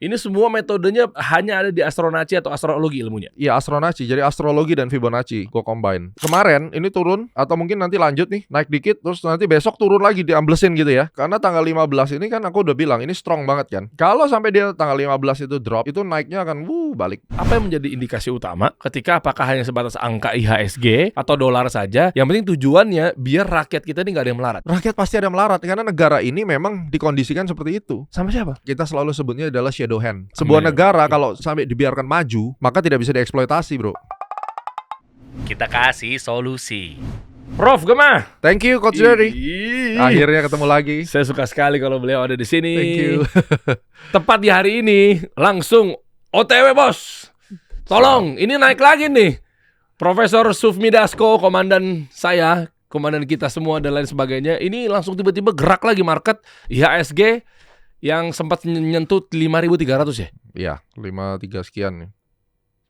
Ini semua metodenya hanya ada di Astronaci atau astrologi ilmunya? Iya, Astronaci. Jadi astrologi dan Fibonacci gue combine. Kemarin ini turun atau mungkin nanti lanjut nih, naik dikit terus nanti besok turun lagi diamblesin gitu ya. Karena tanggal 15 ini kan aku udah bilang ini strong banget kan. Kalau sampai dia tanggal 15 itu drop, itu naiknya akan balik. Apa yang menjadi indikasi utama ketika apakah hanya sebatas angka IHSG atau dolar saja? Yang penting tujuannya biar rakyat kita ini nggak ada yang melarat. Rakyat pasti ada melarat karena negara ini memang dikondisikan seperti itu. Sama siapa? Kita selalu sebutnya adalah shadow hand. Sebuah negara kalau sampai dibiarkan maju, maka tidak bisa dieksploitasi, bro. Kita kasih solusi. Prof Gema. Thank you, Coach Jerry. Akhirnya ketemu lagi. Saya suka sekali kalau beliau ada di sini. Thank you. Tepat di hari ini, langsung OTW bos. Tolong, ini naik lagi nih. Profesor Sufmi Dasko, komandan saya, komandan kita semua dan lain sebagainya. Ini langsung tiba-tiba gerak lagi market IHSG yang sempat nyentuh 5.300 ya? Iya, 53 sekian nih.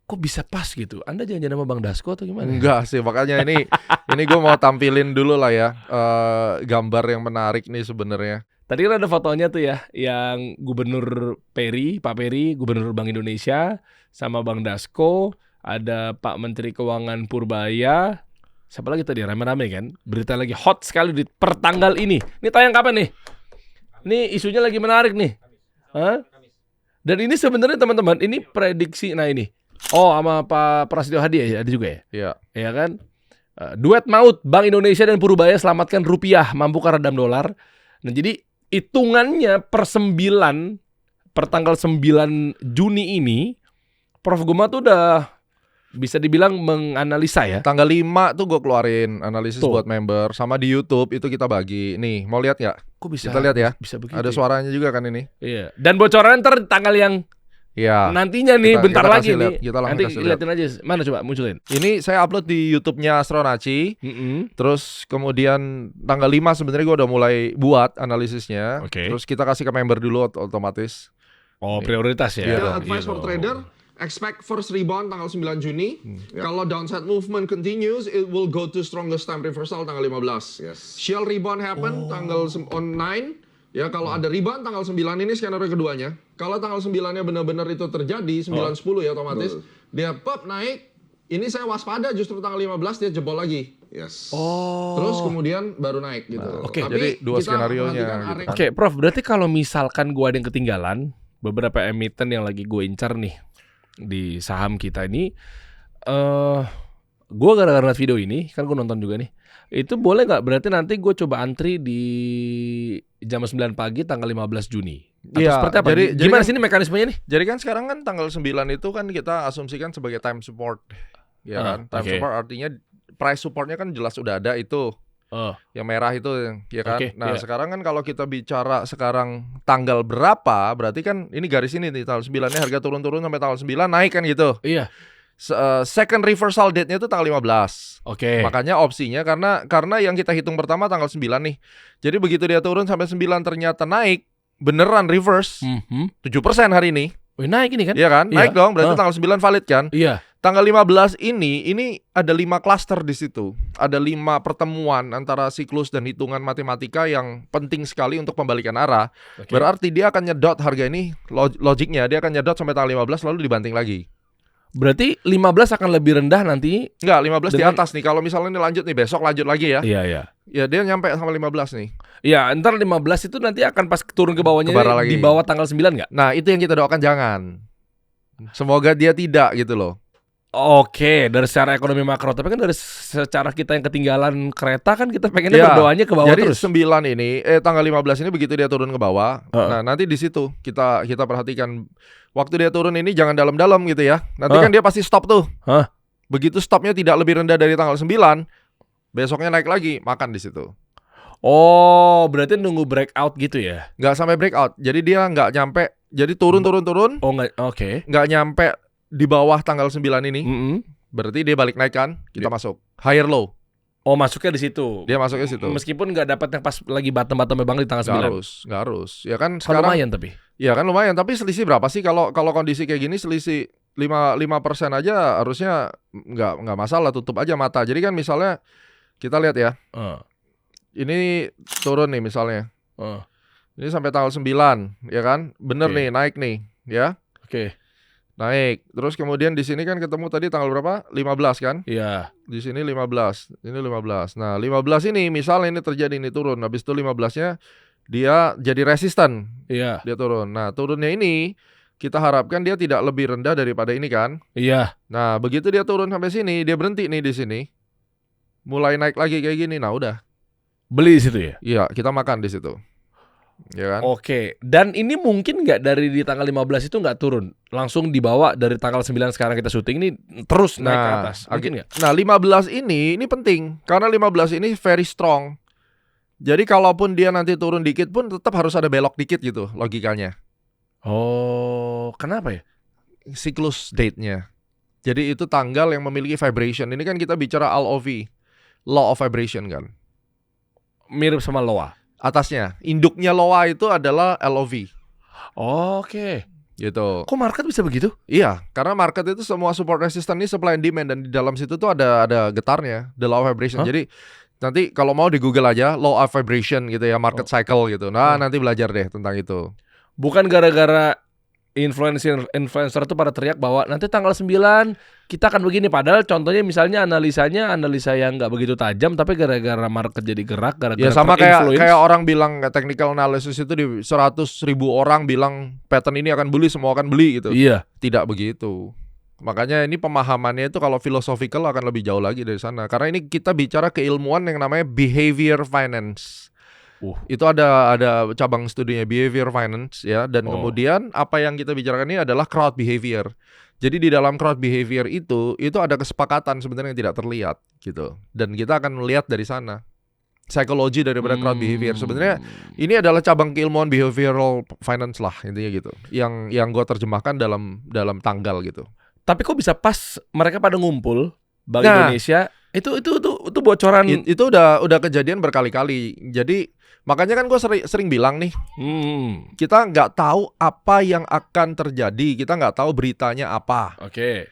Kok bisa pas gitu? Anda jangan sama Bang Dasko atau gimana? Enggak sih, makanya ini gue mau tampilin dulu lah ya gambar yang menarik nih sebenarnya. Tadi kan ada fotonya tuh ya, yang Gubernur Peri, Pak Peri, Gubernur Bank Indonesia, sama Bang Dasko, ada Pak Menteri Keuangan Purbaya, siapa lagi tadi rame-rame kan? Berita lagi hot sekali di pertanggal ini. Ini tayang kapan nih? Ini isunya lagi menarik nih. Hah? Dan ini sebenarnya teman-teman, ini prediksi, nah ini. Oh, sama Pak Prasetyo Hadi ya, ada juga ya? Iya. Ya kan? Duet maut, Bank Indonesia dan Purbaya selamatkan rupiah, mampukah redam dolar? Nah, jadi hitungannya per tanggal 9 Juni ini, Prof Gema tuh udah bisa dibilang menganalisa ya. Tanggal 5 tuh gue keluarin analisis Tuh. buat member. Sama di YouTube itu kita bagi. Nih, mau lihat nggak? Kok bisa? Kita lihat ya. Bisa begitu. Ada suaranya juga kan ini. Iya. Dan bocoran ntar tanggal yang Iya. nantinya nih, bentar kita lagi kasih nih. lihat. Kita langsung Nanti kasih lihat. liatin aja. Mana coba munculin. Ini saya upload di YouTube-nya Astronaci. Terus kemudian tanggal 5 sebenarnya gue udah mulai buat analisisnya. Oke. Terus kita kasih ke member dulu otomatis. Oh, prioritas ya. Iya. Advice for trader, expect first rebound tanggal 9 Juni. Kalau downside movement continues, it will go to strongest time reversal tanggal 15. Yes. Shell rebound happen tanggal on 9. Ya, kalau ada rebound tanggal 9 ini skenario keduanya. Kalau tanggal 9-nya benar-benar itu terjadi, 9-10 ya otomatis. Dia pop naik. Ini saya waspada justru tanggal 15 dia jebol lagi. Yes. Terus kemudian baru naik gitu. Oke, Tapi jadi dua kita skenarionya perhatikan gitu. area- Oke, Prof, berarti kalau misalkan gua ada yang ketinggalan, beberapa emiten yang lagi gue incar nih di saham kita ini, gue gara-gara lihat video ini, kan gue nonton juga nih, itu boleh nggak berarti nanti gue coba antri di jam 9 pagi tanggal 15 Juni? Atau Iya, seperti apa? jadi Gimana kan- sih ini mekanismenya nih? Jadi kan sekarang kan tanggal 9 itu kan kita asumsikan sebagai time support. Ya kan? Time oke. support artinya price supportnya kan jelas udah ada itu. Oh, Yang merah itu ya kan. Oke, Nah, iya. sekarang kan kalau kita bicara sekarang tanggal berapa, berarti kan ini garis ini nih tanggal 9-nya harga turun-turun sampai tanggal 9 naik kan gitu. iya. Second reversal date-nya itu tanggal 15. Oke. Makanya opsinya karena yang kita hitung pertama tanggal 9 nih. Jadi begitu dia turun sampai 9 ternyata naik, beneran reverse. 7% hari ini. Wih, naik ini kan? Iya kan? Naik Iya. dong, berarti tanggal 9 valid kan? Iya. Tanggal 15 ini ada 5 cluster di situ. Ada 5 pertemuan antara siklus dan hitungan matematika yang penting sekali untuk pembalikan arah. Oke. Berarti dia akan nyedot harga ini, logiknya dia akan nyedot sampai tanggal 15 lalu dibanting lagi. Berarti 15 akan lebih rendah nanti. Enggak, 15 di Dengan- atas nih. Kalau misalnya ini lanjut nih, besok lanjut lagi ya. Iya, iya. Ya dia nyampe sampai 15 nih. Iya, ntar 15 itu nanti akan pas turun ke bawahnya Kebara lagi. di bawah tanggal 9 nggak? Nah, itu yang kita doakan jangan. Semoga dia tidak gitu loh. Oke, dari secara ekonomi makro, tapi kan dari secara kita yang ketinggalan kereta kan kita pengennya Ya, berdoanya ke bawah jadi terus. 9 ini tanggal 15 ini begitu dia turun ke bawah. Nah, nanti di situ kita perhatikan waktu dia turun ini jangan dalam-dalam gitu ya. Nanti kan dia pasti stop tuh. Hah? Begitu stopnya tidak lebih rendah dari tanggal 9, besoknya naik lagi, makan di situ. Oh, berarti nunggu breakout gitu ya? Nggak sampai breakout. Jadi dia nggak nyampe. Jadi turun. Oh, nggak, oke. Nggak nyampe di bawah tanggal 9 ini. Mm-mm. Berarti dia balik naik kan, kita masuk higher low. Oh, masuknya di situ. Dia masuknya situ. Meskipun nggak dapat yang pas lagi bottom-bottomnya banget di tanggal 9. Nggak harus. Ya kan Kan sekarang. lumayan tapi. Ya kan lumayan. Tapi selisih berapa sih kalau kondisi kayak gini selisih 5% aja harusnya nggak masalah, tutup aja mata. Jadi kan misalnya kita lihat ya, ini turun nih misalnya. Ini sampai tanggal 9, ya kan? Bener Oke. nih, naik nih. ya. Oke. Naik. Terus kemudian di sini kan ketemu tadi tanggal berapa? 15 kan? Iya. Di sini 15. Ini 15. Nah, 15 ini misalnya ini terjadi ini turun. Habis itu 15-nya dia jadi resisten. Iya. Dia turun. Nah, turunnya ini kita harapkan dia tidak lebih rendah daripada ini kan? Iya. Nah, begitu dia turun sampai sini, dia berhenti nih di sini. Mulai naik lagi kayak gini. Nah, udah. Beli di situ ya. Iya, kita makan di situ. Ya kan? Oke. Dan ini mungkin nggak dari di tanggal 15 itu nggak turun, langsung dibawa dari tanggal 9 sekarang kita syuting ini terus naik ke atas. Mungkin nggak? Nah, 15 ini penting karena 15 ini very strong. Jadi kalaupun dia nanti turun dikit pun tetap harus ada belok dikit gitu logikanya. Oh, kenapa ya? Siklus date-nya. Jadi itu tanggal yang memiliki vibration. Ini kan kita bicara LOV, law of vibration kan. Mirip sama Loa. Atasnya, induknya LOA itu adalah LOV Oke. gitu. Kok market bisa begitu? Iya, karena market itu semua support resistance ini supply and demand dan di dalam situ tuh ada getarnya, the law of vibration. Hah? Jadi nanti kalau mau di Google aja law of vibration gitu ya, market cycle gitu. Nah, nanti belajar deh tentang itu. Bukan gara-gara influencer itu pada teriak bahwa nanti tanggal 9 kita akan begini, padahal contohnya misalnya analisa yang nggak begitu tajam tapi gara-gara market jadi gerak gara-gara Ya sama terinfluence. kayak orang bilang technical analysis itu di 100.000 orang bilang pattern ini akan beli, semua akan beli gitu. Iya. Tidak begitu. Makanya ini pemahamannya itu kalau philosophical akan lebih jauh lagi dari sana. Karena ini kita bicara keilmuan yang namanya behavior finance. Itu ada cabang studinya behavior finance ya, dan kemudian apa yang kita bicarakan ini adalah crowd behavior. Jadi di dalam crowd behavior itu ada kesepakatan sebenarnya yang tidak terlihat gitu. Dan kita akan melihat dari sana psikologi daripada crowd behavior. Sebenarnya ini adalah cabang keilmuan behavioral finance lah intinya gitu. Yang gue terjemahkan dalam tanggal gitu. Tapi kok bisa pas mereka pada ngumpul Bank Indonesia itu bocoran. Itu udah kejadian berkali-kali. Jadi makanya kan gue sering bilang nih, kita nggak tahu apa yang akan terjadi, kita nggak tahu beritanya apa. Oke.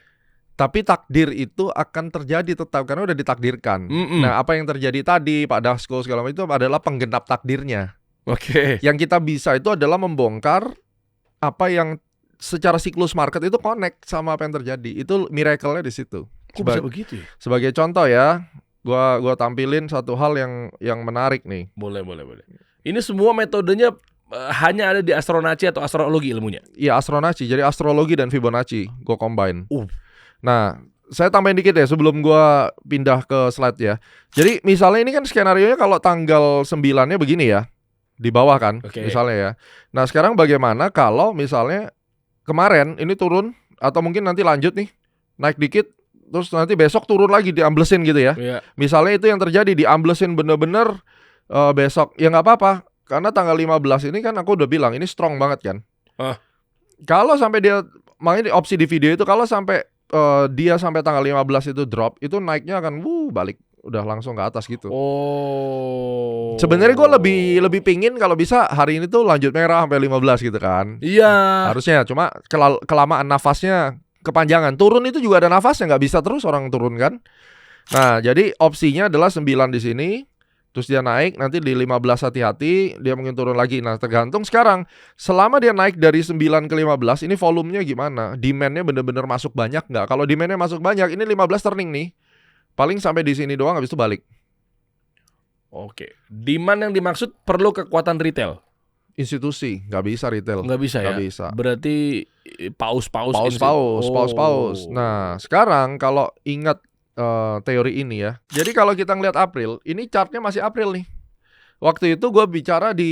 Tapi takdir itu akan terjadi tetap karena udah ditakdirkan. Nah, apa yang terjadi tadi Pak Dasko segala macam itu adalah penggenap takdirnya. Oke. Yang kita bisa itu adalah membongkar apa yang secara siklus market itu connect sama apa yang terjadi. Itu miracle-nya di situ. Kok bisa begitu ya? Sebagai contoh ya, gua tampilin satu hal yang menarik nih. Boleh. Ini semua metodenya hanya ada di Astronaci atau astrologi ilmunya? Iya, Astronaci. Jadi astrologi dan Fibonacci gua combine. Nah, saya tambahin dikit ya sebelum gua pindah ke slide ya. Jadi misalnya ini kan skenarionya kalau tanggal 9-nya begini ya. Di bawah kan, misalnya ya. Nah, sekarang bagaimana kalau misalnya kemarin ini turun atau mungkin nanti lanjut nih, naik dikit terus nanti besok turun lagi diamblesin gitu ya. Misalnya itu yang terjadi, diamblesin bener-bener besok. Ya nggak apa-apa, karena tanggal 15 ini kan aku udah bilang ini strong banget kan. Kalau sampai dia, makanya di opsi di video itu kalau sampai dia sampai tanggal 15 itu drop, itu naiknya akan balik, udah langsung ke atas gitu. Sebenarnya gue lebih pingin kalau bisa hari ini tuh lanjut merah sampai 15 gitu kan. Iya. Harusnya, cuma kelamaan nafasnya kepanjangan. Turun itu juga ada nafasnya, nggak bisa terus orang turun kan. Nah, jadi opsinya adalah 9 di sini, terus dia naik, nanti di 15 hati-hati, dia mungkin turun lagi. Nah, tergantung sekarang, selama dia naik dari 9 ke 15, ini volumenya gimana? Demand-nya bener-bener masuk banyak nggak? Kalau demand-nya masuk banyak, ini 15 turning nih, paling sampai di sini doang, habis itu balik. Oke. Demand yang dimaksud perlu kekuatan retail? Institusi, nggak bisa retail. Nggak bisa ya? Nggak bisa. Berarti paus. Nah, sekarang kalau ingat teori ini ya. Jadi kalau kita ngeliat April, ini chartnya masih April nih. Waktu itu gue bicara di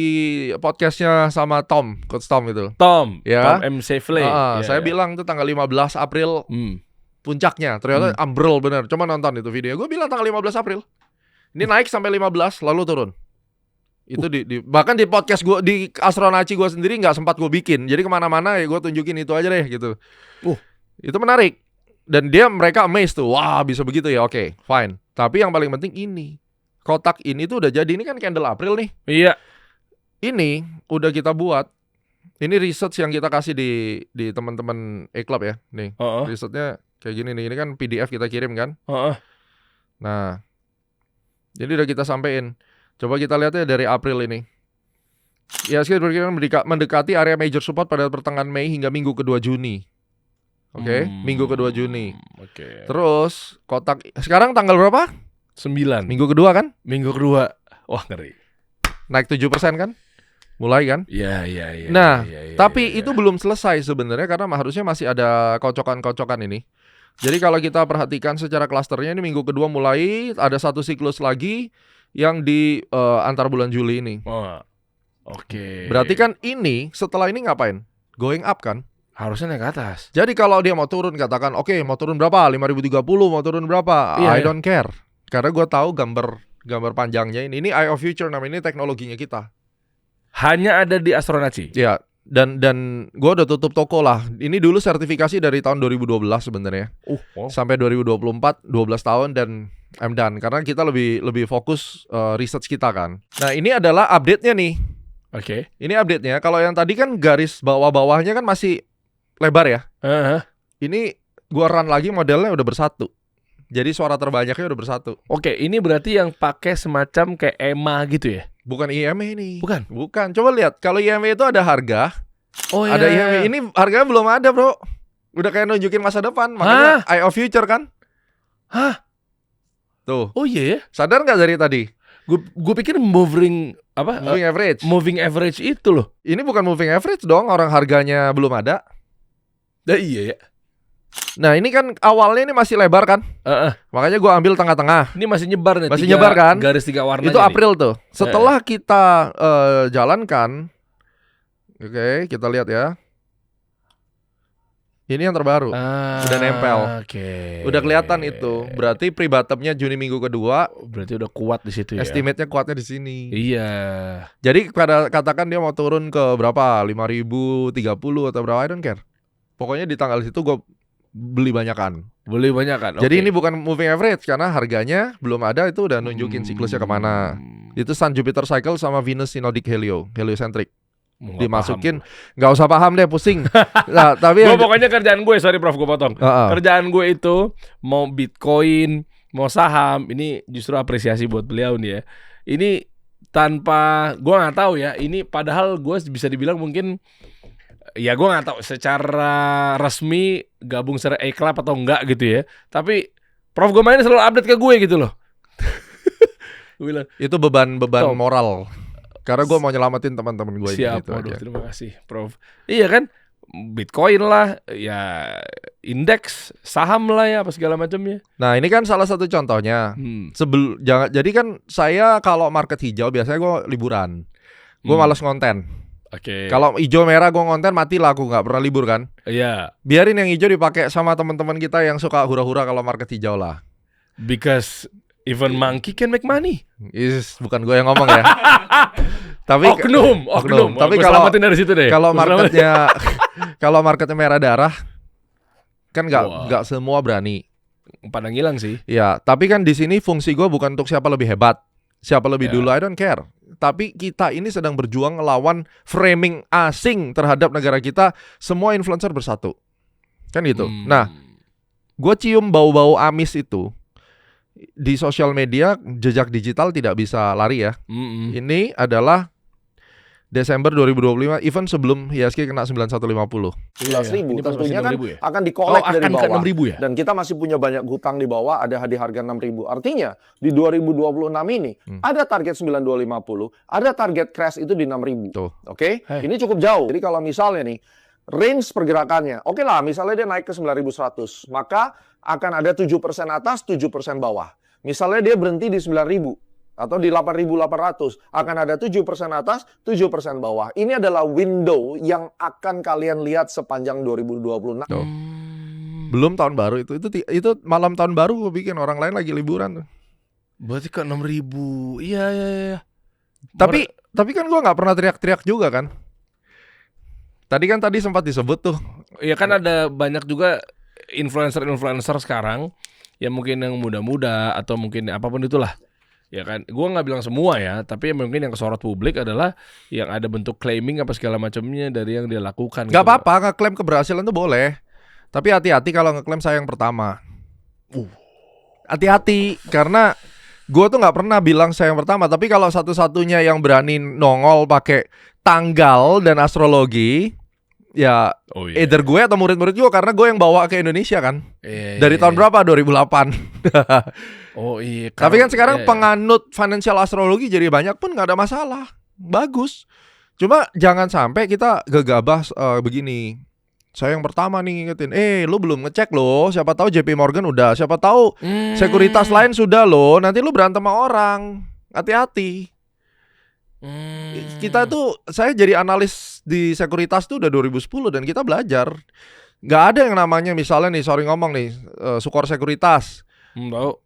podcastnya sama Tom, Coach Tom itu. Tom M. Safley. Saya bilang itu tanggal 15 April puncaknya. Ternyata ambrol bener. Cuma nonton itu video. Gue bilang tanggal 15 April. Ini naik sampai 15 lalu turun. Itu bahkan di podcast gue di Astronaci gue sendiri nggak sempat gue bikin. Jadi kemana-mana ya gue tunjukin itu aja deh gitu. Itu menarik. Dan mereka amazed tuh. Wah, bisa begitu ya. Oke, fine. Tapi yang paling penting ini. Kotak ini tuh udah jadi. Ini kan candle April nih. Iya. Ini udah kita buat. Ini research yang kita kasih di teman-teman E-Club ya. Nih, researchnya kayak gini nih. Ini kan PDF kita kirim kan. Nah, jadi udah kita sampein. Coba kita lihat ya dari April ini. IHSG diperkirakan mendekati area major support pada pertengahan Mei hingga minggu kedua Juni. Oke, minggu kedua Juni. Oke. Terus kotak sekarang tanggal berapa? 9. Minggu kedua kan? Minggu kedua. Wah, ngeri. Naik 7% kan? Mulai kan? Iya. Nah, iya, tapi iya. itu belum selesai sebenarnya karena harusnya masih ada kocokan-kocokan ini. Jadi kalau kita perhatikan secara klasternya ini minggu kedua mulai ada satu siklus lagi yang di antar bulan Juli ini. Oh, oke. Berarti kan ini setelah ini ngapain? Going up kan? harusnya naik ke atas. Jadi kalau dia mau turun katakan oke, mau turun berapa? 5.030 mau turun berapa? Iya, I don't care. Karena gue tahu gambar panjangnya ini Eye of Future namanya, ini teknologinya kita. Hanya ada di Astronaci. Ya, dan gue udah tutup toko lah. Ini dulu sertifikasi dari tahun 2012 sebenarnya. Wow. Sampai 2024, 12 tahun dan I'm done. Karena kita lebih fokus research kita kan. Nah, ini adalah update-nya nih. Oke. Ini update-nya. Kalau yang tadi kan garis bawah-bawahnya kan masih lebar ya. Ini gua run lagi modelnya udah bersatu. Jadi suara terbanyaknya udah bersatu. Oke, ini berarti yang pakai semacam kayak EMA gitu ya? Bukan IMA ini. Bukan. Coba lihat. Kalau IMA itu ada harga. Oh Ada IMA. Ini harganya belum ada, Bro. Udah kayak nunjukin masa depan. Makanya Eye of Future kan. Hah? Tuh. Oh iya ya? Sadar nggak dari tadi? Gue pikir moving apa? Moving average. Moving average itu loh. Ini bukan moving average dong. Orang harganya belum ada. Iya ya. Nah, ini kan awalnya ini masih lebar kan. Makanya gua ambil tengah-tengah. Ini masih nyebar nih. Masih nyebar kan? Garis 3 warna. Itu April tuh. Setelah kita jalankan, oke, kita lihat ya. Ini yang terbaru. Udah nempel. Oke. Udah kelihatan itu. Berarti pre-bottomnya Juni minggu kedua. Berarti udah kuat di situ ya. Estimate-nya kuatnya di sini. Iya. Jadi katakan dia mau turun ke berapa? 5.030 atau berapa? I don't care. Pokoknya di tanggal situ gue beli banyakan. Beli banyak kan. Jadi ini bukan moving average karena harganya belum ada, itu udah nunjukin siklusnya kemana. Itu Sun Jupiter Cycle sama Venus Synodic Heliocentric. Dimasukin, nggak usah paham deh, pusing. Nah, tapi gue pokoknya kerjaan gue, sorry Prof, gue potong. kerjaan gue itu mau Bitcoin, mau saham, ini justru apresiasi buat beliau nih ya. Ini tanpa gue nggak tahu ya. Ini padahal gue bisa dibilang mungkin ya gue nggak tahu secara resmi gabung secara E-Club atau enggak gitu ya. Tapi Prof gue mainnya selalu update ke gue gitu loh. Gue bilang, itu beban moral. Karena gue mau nyelamatin teman-teman gue ini. Siap, waduh, terima kasih Prof. Iya kan, Bitcoin lah, ya indeks, saham lah ya, apa segala macamnya. Nah ini kan salah satu contohnya. Jadi kan saya kalau market hijau biasanya gue liburan. Gue malas ngonten. Oke. Kalau hijau merah gue ngonten mati lah, aku nggak pernah libur kan. Iya. Biarin yang hijau dipakai sama teman-teman kita yang suka hura-hura kalau market hijau lah. Because even monkey can make money. Bukan gue yang ngomong ya. Tapi oknum. Tapi dari situ deh. Kalau marketnya merah darah kan nggak semua berani. Pada ngilang sih. Ya, tapi kan di sini fungsi gue bukan untuk siapa lebih hebat, siapa lebih dulu, I don't care. Tapi kita ini sedang berjuang melawan framing asing terhadap negara kita. Semua influencer bersatu, kan gitu. Nah, gue cium bau-bau amis itu di sosial media, jejak digital tidak bisa lari ya. Ini adalah Desember 2025, even sebelum IHSG kena 9150. 11.000 tentunya kan akan dikolek dari bawah. 6.000 ya? Dan kita masih punya banyak hutang di bawah, ada di harga 6.000. Artinya di 2026 ini ada target 9250, ada target crash itu di 6.000. Oke? Ini cukup jauh. Jadi kalau misalnya nih range pergerakannya, oke lah, misalnya dia naik ke 9.100, maka akan ada 7% atas, 7% bawah. Misalnya dia berhenti di 9.000 atau di 8.800, akan ada 7% atas, 7% bawah. Ini adalah window yang akan kalian lihat sepanjang 2026. Belum tahun baru itu malam tahun baru gue bikin, orang lain lagi liburan. Berarti ke 6.000. Iya. Tapi kan gue nggak pernah teriak-teriak juga kan. Tadi sempat disebut tuh. Iya kan ada banyak juga influencer sekarang yang mungkin yang muda-muda atau mungkin apapun itulah. Ya kan, gue nggak bilang semua ya, tapi mungkin yang kesorot publik adalah yang ada bentuk claiming apa segala macamnya dari yang dia lakukan. Gak apa-apa, ngeklaim keberhasilan tuh boleh. Tapi hati-hati kalau ngeklaim saya yang pertama. Hati-hati, karena Gue tuh nggak pernah bilang saya yang pertama, tapi kalau satu-satunya yang berani nongol pakai tanggal dan astrologi, ya either gue atau murid-murid gue, karena gue yang bawa ke Indonesia kan. Dari tahun berapa? 2008. Oh iya. Tapi kan sekarang penganut financial astrologi jadi banyak pun nggak ada masalah, bagus. Cuma jangan sampai kita gegabah begini. Saya yang pertama nih ngingetin, lu belum ngecek loh, siapa tahu JP Morgan udah, siapa tahu sekuritas lain sudah loh, nanti lu berantem sama orang, hati-hati. Kita tuh, saya jadi analis di sekuritas tuh udah 2010 dan kita belajar. Nggak ada yang namanya misalnya nih, sorry ngomong nih, Sukor Sekuritas.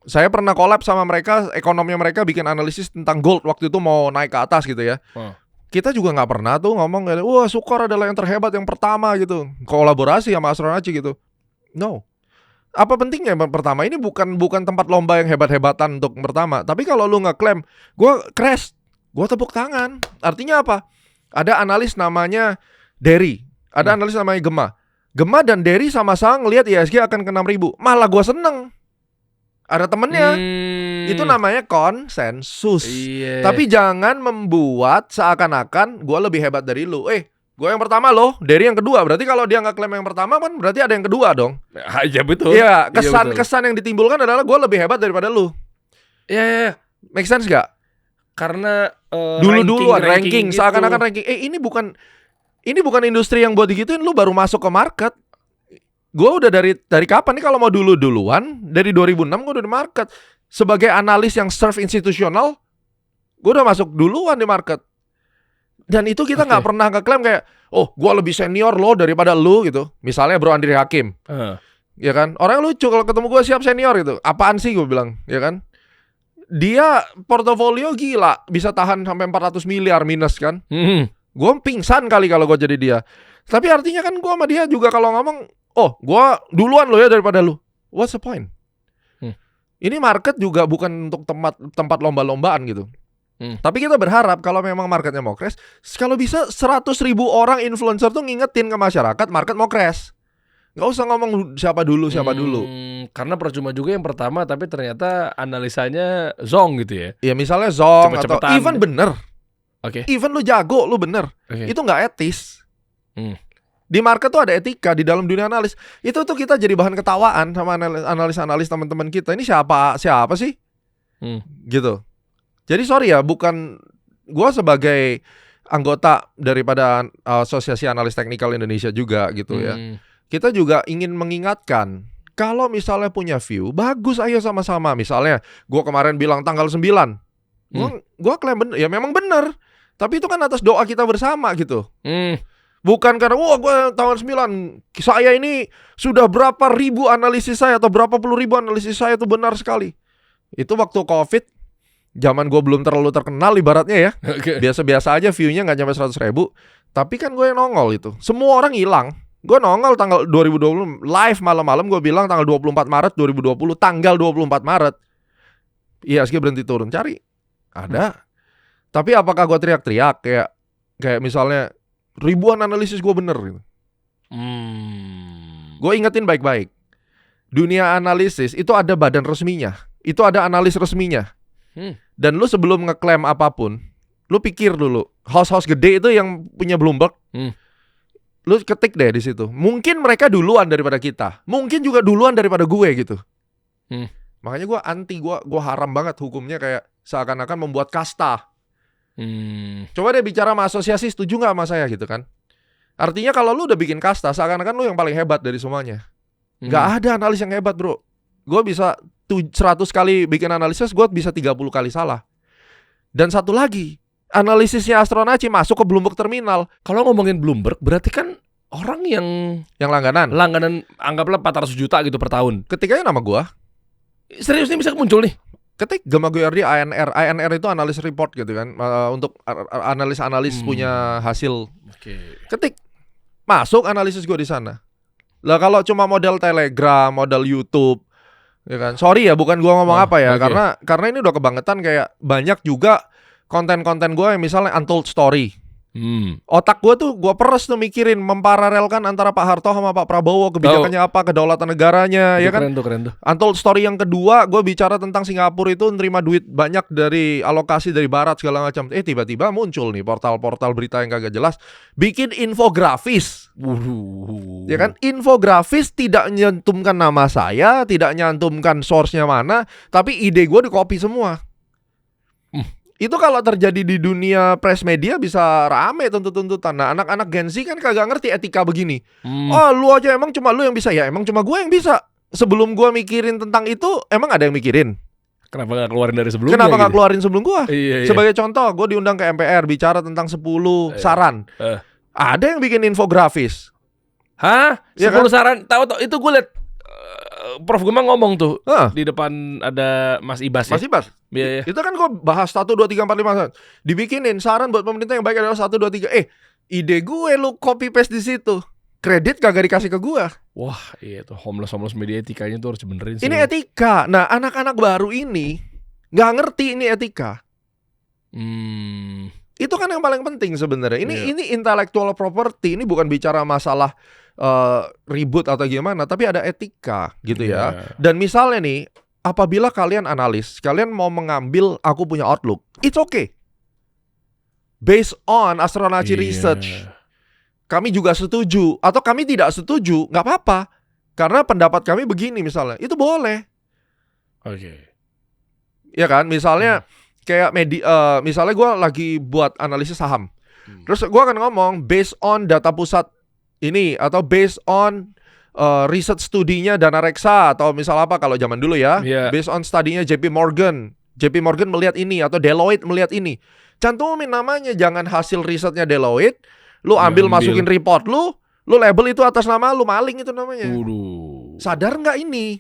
Saya pernah collab sama mereka, ekonominya mereka bikin analisis tentang gold waktu itu mau naik ke atas gitu ya. Kita juga nggak pernah tuh ngomong, wah Sukor adalah yang terhebat yang pertama gitu, kolaborasi sama Astronaci gitu. No. Apa pentingnya yang pertama? Ini bukan tempat lomba yang hebat-hebatan untuk pertama. Tapi kalau lu ngeklaim, gue crash, gue tepuk tangan. Artinya apa? Ada analis namanya Derry, ada analis namanya Gema dan Derry sama-sama ngelihat IHSG akan ke 6.000. Malah gue seneng. Ada temennya. Itu namanya konsensus. Tapi jangan membuat seakan-akan gue lebih hebat dari lu. Gue yang pertama loh, Derry yang kedua. Berarti kalau dia nggak klaim yang pertama kan berarti ada yang kedua dong. Ya betul. Iya, kesan yang ditimbulkan adalah gue lebih hebat daripada lu. Iya. Make sense gak? Karena dulu-duluan ranking gitu. Seakan-akan ranking. Ini bukan industri yang buat digituin. Lu baru masuk ke market. Gue udah dari kapan nih kalau mau duluan, dari 2006 gue udah di market. Sebagai analis yang serve institusional, gue udah masuk duluan di market. Dan itu kita nggak pernah ngeklaim kayak, gue lebih senior lo daripada lu gitu. Misalnya Bro Andri Hakim, ya kan? Orang lucu kalau ketemu gue siap senior gitu. Apaan sih gue bilang, ya kan? Dia portofolio gila, bisa tahan sampai 400 miliar minus kan? Gue pingsan kali kalau gue jadi dia. Tapi artinya kan gue sama dia juga kalau ngomong, gue duluan lo ya daripada lu. What's the point? Ini market juga bukan untuk tempat lomba-lombaan gitu. Tapi kita berharap kalau memang marketnya mau crash, kalau bisa 100.000 orang influencer tuh ngingetin ke masyarakat market mau crash. Nggak usah ngomong siapa dulu. Karena percuma juga yang pertama, tapi ternyata analisanya zong gitu ya. Ya misalnya zong atau Cepet-cepetan. even bener. Even lu jago, lu bener. Itu nggak etis. Di market tuh ada etika di dalam dunia analis. Itu tuh kita jadi bahan ketawaan sama analis teman-teman kita. Ini siapa sih? Gitu. Jadi sorry ya, bukan gua sebagai anggota daripada Asosiasi Analis Teknikal Indonesia juga gitu ya. Kita juga ingin mengingatkan, kalau misalnya punya view, bagus ayo sama-sama. Misalnya gua kemarin bilang tanggal 9. Gua klaim bener, ya memang bener. Tapi itu kan atas doa kita bersama gitu. Bukan karena gue tahun 9 saya ini sudah berapa ribu analisis saya atau berapa puluh ribu analisis saya itu benar sekali. Itu waktu COVID, zaman gue belum terlalu terkenal ibaratnya ya. Biasa-biasa aja view-nya gak nyampe 100.000. Tapi kan gue yang nongol itu. Semua orang hilang. Gue nongol tanggal 2020 live malam-malam, gue bilang tanggal 24 Maret 2020, tanggal 24 Maret IHSG berhenti turun. Cari. Ada. Tapi apakah gue teriak-teriak kayak misalnya ribuan analisis gue bener gitu. Gue ingetin baik-baik. Dunia analisis itu ada badan resminya. Itu ada analis resminya. Dan lu sebelum ngeklaim apapun, lu pikir dulu. House-house gede itu yang punya Bloomberg. Lu ketik deh di situ. Mungkin mereka duluan daripada kita. Mungkin juga duluan daripada gue gitu. Makanya gue anti, gue haram banget hukumnya kayak seakan-akan membuat kasta. Coba deh bicara sama asosiasi, setuju gak sama saya gitu kan? Artinya kalau lu udah bikin kasta, seakan-akan lu yang paling hebat dari semuanya. Gak ada analis yang hebat bro. Gue bisa 100 kali bikin analisis, gue bisa 30 kali salah. Dan satu lagi, analisisnya Astronaci masuk ke Bloomberg Terminal. Kalau ngomongin Bloomberg, berarti kan orang yang langganan anggaplah 400 juta gitu per tahun. Ketikanya nama gue. Serius nih bisa muncul nih? Ketik Gema GRD ANR itu analis report gitu kan, untuk analis punya hasil. Ketik masuk analisis gue di sana. Lah kalau cuma model Telegram, model YouTube, ya kan. Sorry ya, bukan gue ngomong apa ya, karena ini udah kebangetan. Kayak banyak juga konten-konten gue yang misalnya untold story. Otak gue tuh gue peres tuh mikirin memparalelkan antara Pak Harto sama Pak Prabowo, kebijakannya apa, kedaulatan negaranya, ya kan? Keren tuh. Untold story yang kedua, gue bicara tentang Singapura itu nerima duit banyak dari alokasi dari barat segala macam. Tiba-tiba muncul nih portal-portal berita yang kagak jelas, bikin infografis. Ya kan? Infografis tidak nyantumkan nama saya, tidak nyantumkan source-nya mana, tapi ide gue di-copy semua. Itu kalau terjadi di dunia press media bisa rame tuntut-tuntutan. Nah, anak-anak Gen Z kan kagak ngerti etika begini. Oh, lu aja emang cuma lu yang bisa. Ya emang cuma gue yang bisa. Sebelum gue mikirin tentang itu, emang ada yang mikirin. Kenapa gak keluarin dari sebelumnya? Kenapa gak keluarin sebelum gue? Iya. Sebagai contoh, gue diundang ke MPR bicara tentang 10 saran. Ada yang bikin infografis. Hah? 10 Ya kan? saran? Tahu itu gue liat Prof Gema ngomong tuh di depan ada Mas Ibas ya? Mas Ibas? Iya. Itu kan gue bahas 1, 2, 3, 4, 5 dibikinin saran buat pemerintah yang baik adalah 1, 2, 3. Ide gue lu copy paste di situ. Kredit kagak dikasih ke gue. Wah, iya tuh homeless media etikanya tuh harus benerin. Ini etika. Nah, anak-anak baru ini nggak ngerti ini etika. Itu kan yang paling penting sebenarnya. Ini intellectual property. Ini bukan bicara masalah ribut atau gimana, tapi ada etika gitu ya. Dan misalnya nih, apabila kalian analis, kalian mau mengambil aku punya outlook, it's okay. Based on Astronaci research, kami juga setuju atau kami tidak setuju, nggak apa-apa. Karena pendapat kami begini misalnya, itu boleh. Oke. Ya kan, misalnya kayak misalnya gue lagi buat analisis saham, terus gue akan ngomong based on data pusat ini atau based on riset studinya Dana Reksa atau misal apa kalau zaman dulu ya, based on studinya JP Morgan melihat ini atau Deloitte melihat ini. Cantumin namanya, jangan hasil risetnya Deloitte lu ambil masukin report lu label itu atas nama lu, maling itu namanya. Sadar nggak ini?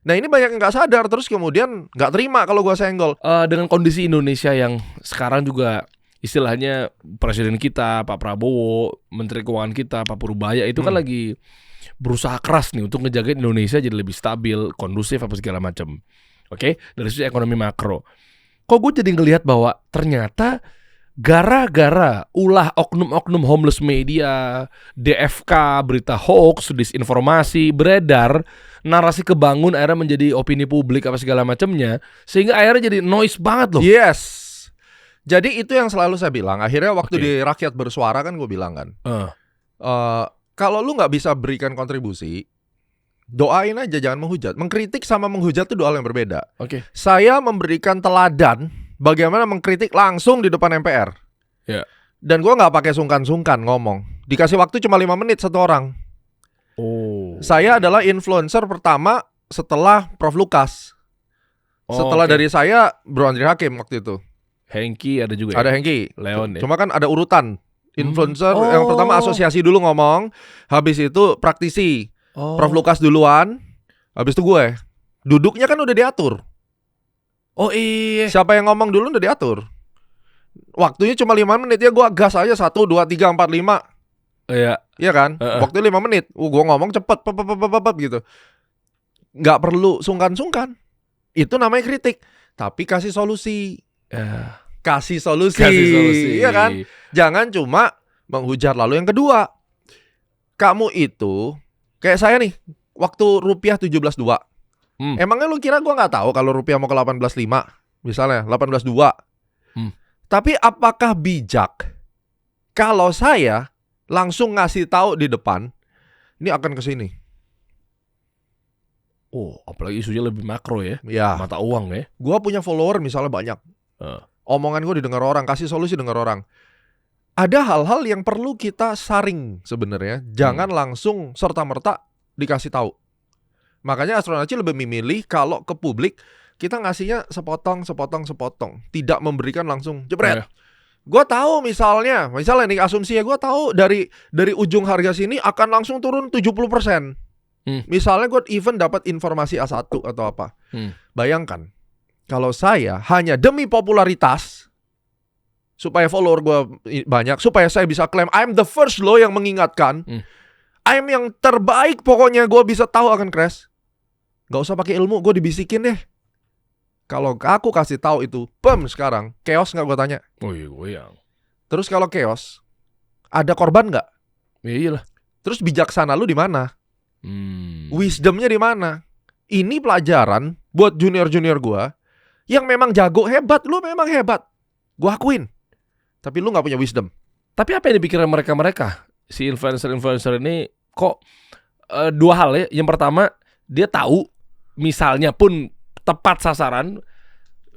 Nah, ini banyak yang nggak sadar, terus kemudian nggak terima kalau gua senggol. Dengan kondisi Indonesia yang sekarang juga istilahnya presiden kita Pak Prabowo, Menteri Keuangan kita Pak Purbaya itu kan lagi berusaha keras nih untuk ngejagain Indonesia jadi lebih stabil, kondusif apa segala macam. Oke, dari sisi ekonomi makro. Kok gue jadi ngelihat bahwa ternyata gara-gara ulah oknum-oknum homeless media, DFK, berita hoax, disinformasi beredar, narasi kebangun akhirnya menjadi opini publik apa segala macamnya, sehingga akhirnya jadi noise banget loh. Yes. Jadi itu yang selalu saya bilang. Akhirnya waktu di Rakyat Bersuara kan gue bilang kan, kalau lu nggak bisa berikan kontribusi, doain aja, jangan menghujat. Mengkritik sama menghujat itu dua hal yang berbeda. Saya memberikan teladan bagaimana mengkritik langsung di depan MPR. Dan gue nggak pakai sungkan-sungkan ngomong. Dikasih waktu cuma 5 menit satu orang. Saya adalah influencer pertama setelah Prof Lukas. Setelah dari saya Bro Andri Hakim waktu itu. Hengki ada juga. Ada Hengki, Leon ya. Cuma kan ada urutan. Influencer yang pertama asosiasi dulu ngomong, habis itu praktisi. Prof Lukas duluan, habis itu gue. Duduknya kan udah diatur. Siapa yang ngomong dulu udah diatur. Waktunya cuma 5 menit ya, gue gas aja 1, 2, 3, 4, 5. Iya kan? Waktunya 5 menit. Gue ngomong cepet gitu. Nggak perlu sungkan-sungkan. Itu namanya kritik. Tapi kasih solusi. Kasih solusi. Iya kan? Jangan cuma menghujat. Lalu yang kedua, kamu itu kayak saya nih, waktu rupiah 17.2. Emangnya lu kira gua nggak tahu kalau rupiah mau ke 18.5? Misalnya 18.2. Tapi apakah bijak kalau saya langsung ngasih tahu di depan ini akan ke sini? Apalagi isunya lebih makro ya. Mata uang ya. Gua punya follower misalnya banyak. Omongan gue didengar orang, kasih solusi dengar orang. Ada hal-hal yang perlu kita saring sebenarnya. Jangan langsung serta-merta dikasih tahu. Makanya Astronaci lebih memilih kalau ke publik kita ngasihnya sepotong. Tidak memberikan langsung jebret. Gue tahu misalnya nih asumsinya gue tahu dari ujung harga sini akan langsung turun 70%. Misalnya gue even dapat informasi A1 atau apa. Bayangkan kalau saya hanya demi popularitas supaya follower gue banyak, supaya saya bisa klaim I'm the first loh yang mengingatkan, I'm yang terbaik pokoknya, gue bisa tahu akan crash. Gak usah pakai ilmu, gue dibisikin deh. Kalau aku kasih tahu itu, sekarang chaos nggak gue tanya. Goyang. Terus kalau chaos, ada korban nggak? Ya iyalah. Terus bijaksana lu di mana? Wisdomnya di mana? Ini pelajaran buat junior-junior gua yang memang jago hebat. Lu memang hebat, gua akuin. Tapi lu nggak punya wisdom. Tapi apa yang dipikirin mereka si influencer ini kok dua hal ya. Yang pertama, dia tahu misalnya pun tepat sasaran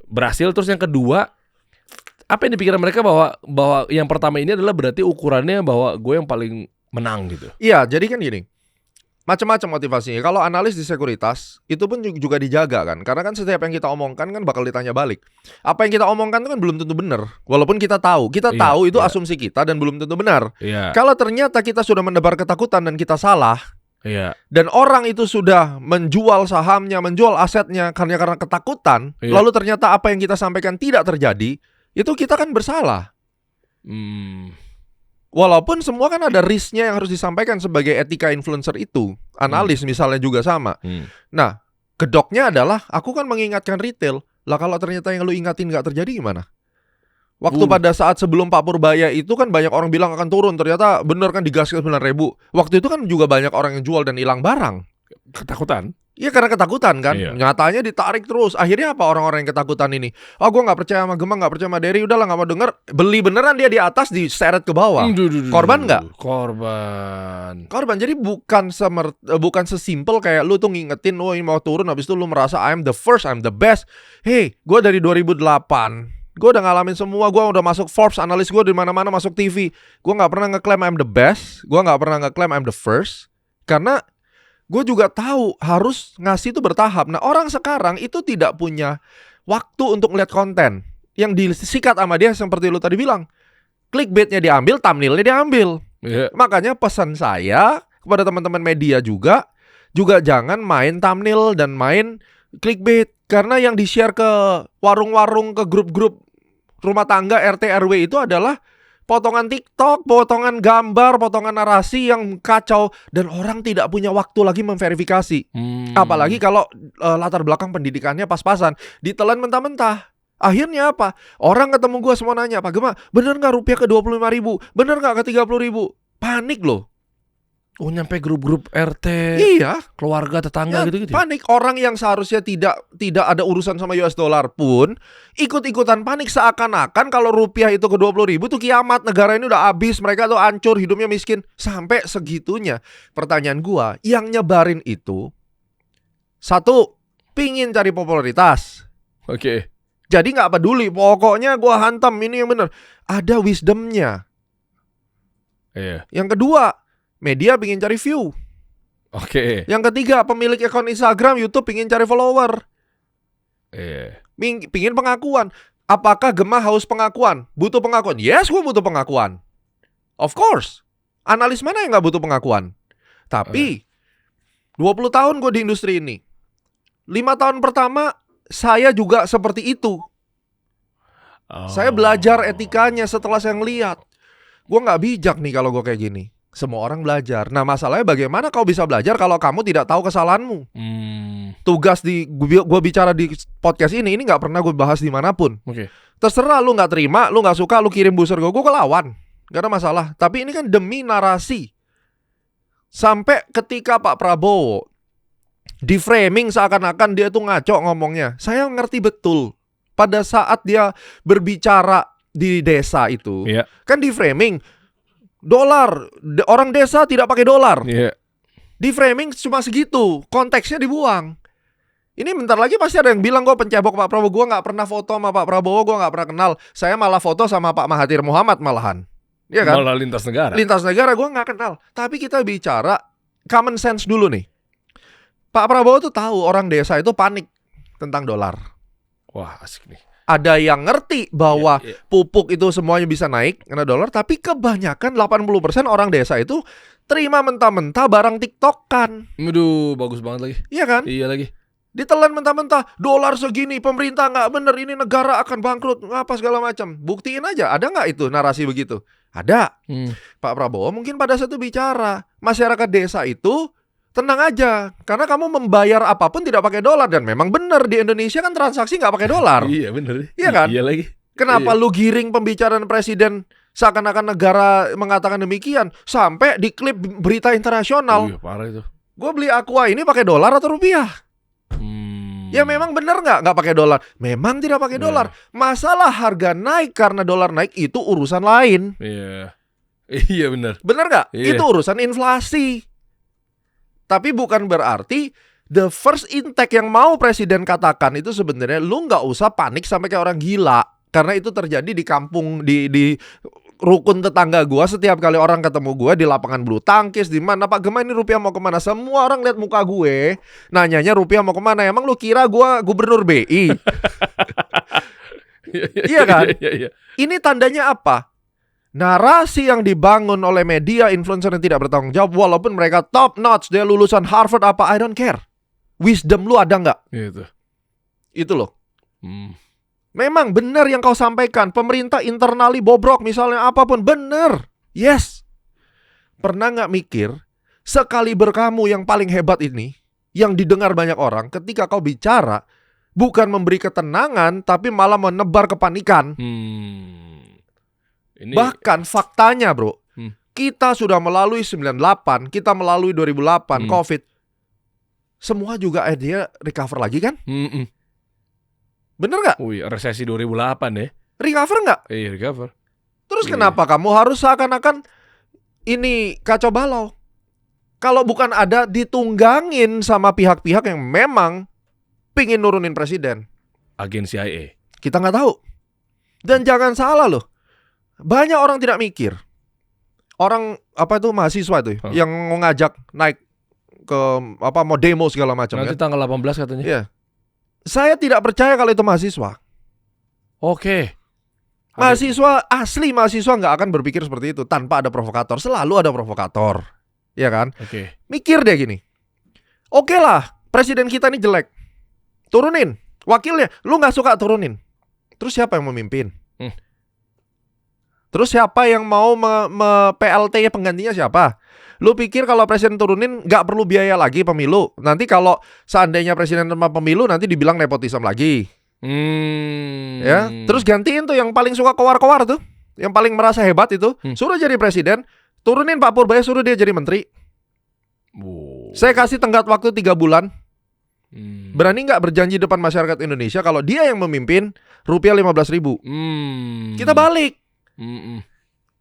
berhasil. Terus yang kedua, apa yang dipikirin mereka bahwa yang pertama ini adalah berarti ukurannya bahwa gue yang paling menang gitu. Iya, jadi kan gini. Macam-macam motivasinya. Kalau analis di sekuritas itu pun juga dijaga kan. Karena kan setiap yang kita omongkan kan bakal ditanya balik. Apa yang kita omongkan itu kan belum tentu benar. Walaupun kita tahu tahu itu asumsi kita dan belum tentu benar. Iya. Kalau ternyata kita sudah menebar ketakutan dan kita salah, Iya. dan orang itu sudah menjual sahamnya, menjual asetnya karena ketakutan, Iya. lalu ternyata apa yang kita sampaikan tidak terjadi, itu kita kan bersalah. Walaupun semua kan ada risknya yang harus disampaikan sebagai etika influencer itu. Analis misalnya juga sama. Nah, kedoknya adalah aku kan mengingatkan retail. Lah kalau ternyata yang lu ingatin nggak terjadi gimana? Waktu pada saat sebelum Pak Purbaya itu kan banyak orang bilang akan turun. Ternyata bener kan digas ke 9.000. Waktu itu kan juga banyak orang yang jual dan hilang barang. Ketakutan. Iya karena ketakutan kan. Iya. Nyatanya ditarik terus. Akhirnya apa orang-orang yang ketakutan ini? Oh gue gak percaya sama Gemma, gak percaya sama Derry. Udahlah gak mau denger. Beli beneran dia di atas, diseret ke bawah. Korban nggak? Korban. Jadi bukan sesimpel kayak lu tuh ngingetin, oh ini mau turun, habis itu lu merasa I'm the first, I'm the best. Hey, gue dari 2008. Gue udah ngalamin semua. Gue udah masuk Forbes, analis gue di mana-mana, masuk TV. Gue gak pernah ngeklaim I'm the best. Gue gak pernah ngeklaim I'm the first. Karena gue juga tahu harus ngasih itu bertahap. Nah orang sekarang itu tidak punya waktu untuk melihat konten yang disikat sama dia seperti lu tadi bilang. Clickbaitnya diambil, thumbnailnya diambil. Makanya pesan saya kepada teman-teman media juga jangan main thumbnail dan main clickbait. Karena yang di-share ke warung-warung, ke grup-grup rumah tangga, RT, RW itu adalah potongan TikTok, potongan gambar, potongan narasi yang kacau. Dan orang tidak punya waktu lagi memverifikasi. Apalagi kalau latar belakang pendidikannya pas-pasan. Ditelan mentah-mentah. Akhirnya apa? Orang ketemu gue semua nanya, Pak Gemma, bener gak rupiah ke 25.000? Bener gak ke 30.000? Panik loh. Oh nyampe grup-grup RT, Iya, keluarga, tetangga ya, gitu-gitu. panik. Orang yang seharusnya tidak ada urusan sama US dollar pun ikut-ikutan panik seakan-akan kalau rupiah itu ke 20.000 tuh kiamat, negara ini udah habis, mereka tuh hancur, hidupnya miskin. Sampai segitunya. Pertanyaan gua, yang nyebarin itu satu, pingin cari popularitas. Oke. Jadi nggak peduli, pokoknya gua hantam ini yang bener. Ada wisdomnya. Iya. Yang kedua, media pingin cari view. Oke. Yang ketiga, pemilik akun Instagram, YouTube pingin cari follower. Iya. Pingin pengakuan. Apakah Gemma haus pengakuan? Butuh pengakuan? Yes, gue butuh pengakuan. Of course. Analis mana yang gak butuh pengakuan? Tapi 20 tahun gue di industri ini. 5 tahun pertama saya juga seperti itu. Saya belajar etikanya setelah saya ngeliat. Gue gak bijak nih kalau gue kayak gini. Semua orang belajar. Nah masalahnya bagaimana kau bisa belajar kalau kamu tidak tahu kesalahanmu? Tugas gue bicara di podcast ini gak pernah gue bahas dimanapun. Oke. Terserah lu gak terima, lu gak suka, lu kirim booster gue lawan. Gak ada masalah. Tapi ini kan demi narasi. Sampai ketika Pak Prabowo di framing seakan-akan dia tuh ngaco ngomongnya. Saya ngerti betul. Pada saat dia berbicara di desa itu, kan di framing dolar, orang desa tidak pakai dolar. Di framing cuma segitu, konteksnya dibuang. Ini bentar lagi pasti ada yang bilang gue pencebok Pak Prabowo. Gue gak pernah foto sama Pak Prabowo, gue gak pernah kenal. Saya malah foto sama Pak Mahathir Muhammad malahan. Iya kan? Malah lintas negara. Lintas negara gue gak kenal. Tapi kita bicara common sense dulu nih. Pak Prabowo tuh tahu orang desa itu panik tentang dolar. Wah asik nih. Ada yang ngerti bahwa pupuk itu semuanya bisa naik karena dolar, tapi kebanyakan 80% orang desa itu terima mentah-mentah barang TikTok-kan. Aduh, bagus banget lagi. Iya kan? Iya lagi. Ditelan mentah-mentah, dolar segini, pemerintah nggak bener, ini negara akan bangkrut, apa segala macam. Buktiin aja, ada nggak itu narasi begitu? Ada. Pak Prabowo mungkin pada saat itu bicara, masyarakat desa itu tenang aja, karena kamu membayar apapun tidak pakai dolar. Dan memang benar di Indonesia kan transaksi nggak pakai dolar. Iya bener. Iya kan? Iya lagi. Kenapa lu giring pembicaraan presiden Seakan-akan negara mengatakan demikian. Sampai di klip berita internasional. Parah itu. Gue beli Aqua ini pakai dolar atau rupiah? Ya memang benar nggak pakai dolar? Memang tidak pakai dolar. Masalah harga naik karena dolar naik itu urusan lain. Iya benar. Benar nggak? Iya. Itu urusan inflasi. Tapi bukan berarti the first intake yang mau presiden katakan itu sebenarnya lu nggak usah panik sampai kayak orang gila. Karena itu terjadi di kampung, di rukun tetangga gua. Setiap kali orang ketemu gua di lapangan bulu tangkis, di mana Pak Gema ini rupiah mau kemana, semua orang lihat muka gue nanyanya rupiah mau kemana. Emang lu kira gua gubernur BI? Iya kan? Ini tandanya apa? Narasi yang dibangun oleh media influencer yang tidak bertanggung jawab, walaupun mereka top notch, dia lulusan Harvard apa, I don't care. Wisdom lu ada nggak? Itu loh. Memang benar yang kau sampaikan. Pemerintah internally bobrok misalnya apapun. Benar. Yes. Pernah nggak mikir sekali berkamu yang paling hebat ini, yang didengar banyak orang, ketika kau bicara bukan memberi ketenangan tapi malah menebar kepanikan. Bahkan faktanya bro, kita sudah melalui 98, kita melalui 2008 COVID. Semua juga dia recover lagi kan? Bener gak? Resesi 2008 ya. Recover gak? Iya recover. Terus kenapa kamu harus seakan-akan ini kacau balau? Kalau bukan ada ditunggangin sama pihak-pihak yang memang pingin nurunin presiden. Agen CIA. Kita gak tahu. Dan jangan salah loh, banyak orang tidak mikir. Orang apa itu mahasiswa itu yang ngajak naik ke apa mau demo segala macam. Nanti tanggal 18 katanya. Iya. Saya tidak percaya kalau itu mahasiswa. Oke. Mahasiswa asli mahasiswa nggak akan berpikir seperti itu tanpa ada provokator. Selalu ada provokator, ya kan? Oke. Mikir deh gini. Oke lah, presiden kita ini jelek. Turunin wakilnya. Lu nggak suka turunin. Terus siapa yang memimpin? Terus siapa yang mau PLT-nya penggantinya siapa? Lu pikir kalau presiden turunin nggak perlu biaya lagi pemilu? Nanti kalau seandainya presiden terima pemilu nanti dibilang nepotisme lagi. Ya, terus gantiin tuh yang paling suka kowar-kowar tuh, yang paling merasa hebat itu, suruh jadi presiden, turunin Pak Purbaya, suruh dia jadi menteri. Saya kasih tenggat waktu 3 bulan. Berani nggak berjanji depan masyarakat Indonesia kalau dia yang memimpin rupiah 15.000? Kita balik.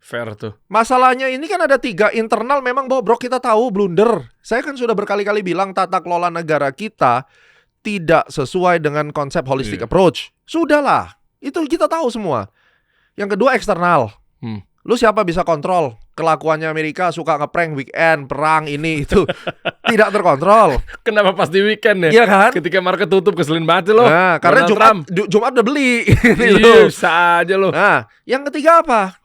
Fair tuh. Masalahnya ini kan ada 3 internal memang bobrok, kita tahu blunder. Saya kan sudah berkali-kali bilang tata kelola negara kita tidak sesuai dengan konsep holistic approach. Sudahlah, itu kita tahu semua. Yang kedua eksternal. Lu siapa bisa kontrol? Kelakuannya Amerika suka ngeprank weekend, perang ini itu tidak terkontrol. Kenapa pas di weekend ya? Iya kan? Ketika market tutup keselin banget loh. Nah, karena Jumat udah beli. Iya, bisa aja loh. Nah, yang ketiga apa?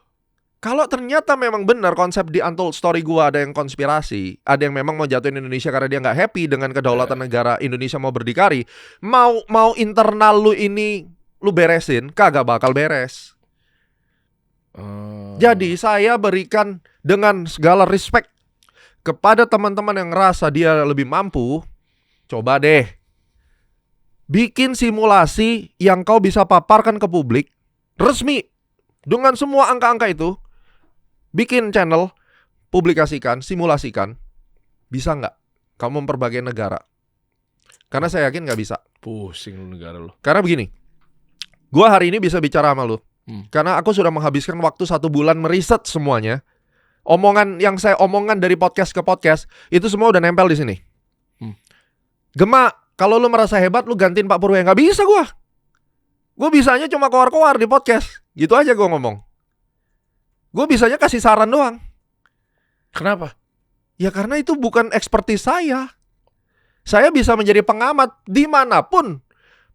Kalau ternyata memang benar konsep di Untold Story gua ada yang konspirasi, ada yang memang mau jatuhin Indonesia karena dia nggak happy dengan kedaulatan negara Indonesia mau berdikari, mau internal lu ini lu beresin, kagak bakal beres. Jadi saya berikan dengan segala respect kepada teman-teman yang ngerasa dia lebih mampu, coba deh bikin simulasi yang kau bisa paparkan ke publik resmi dengan semua angka-angka itu. Bikin channel, publikasikan, simulasikan. Bisa nggak kamu memperbaiki negara? Karena saya yakin nggak bisa. Pusing lu negara lu. Karena begini, gua hari ini bisa bicara sama lu karena aku sudah menghabiskan waktu 1 bulan meriset semuanya. Omongan yang saya omongkan dari podcast ke podcast itu semua udah nempel di sini. Gema, kalau lu merasa hebat lu gantiin Pak Purwaya. Nggak bisa gua. Gua bisanya cuma koar-koar di podcast. Gitu aja gua ngomong. Gue bisanya kasih saran doang. Kenapa? Ya karena itu bukan ekspertis saya. Saya bisa menjadi pengamat dimanapun.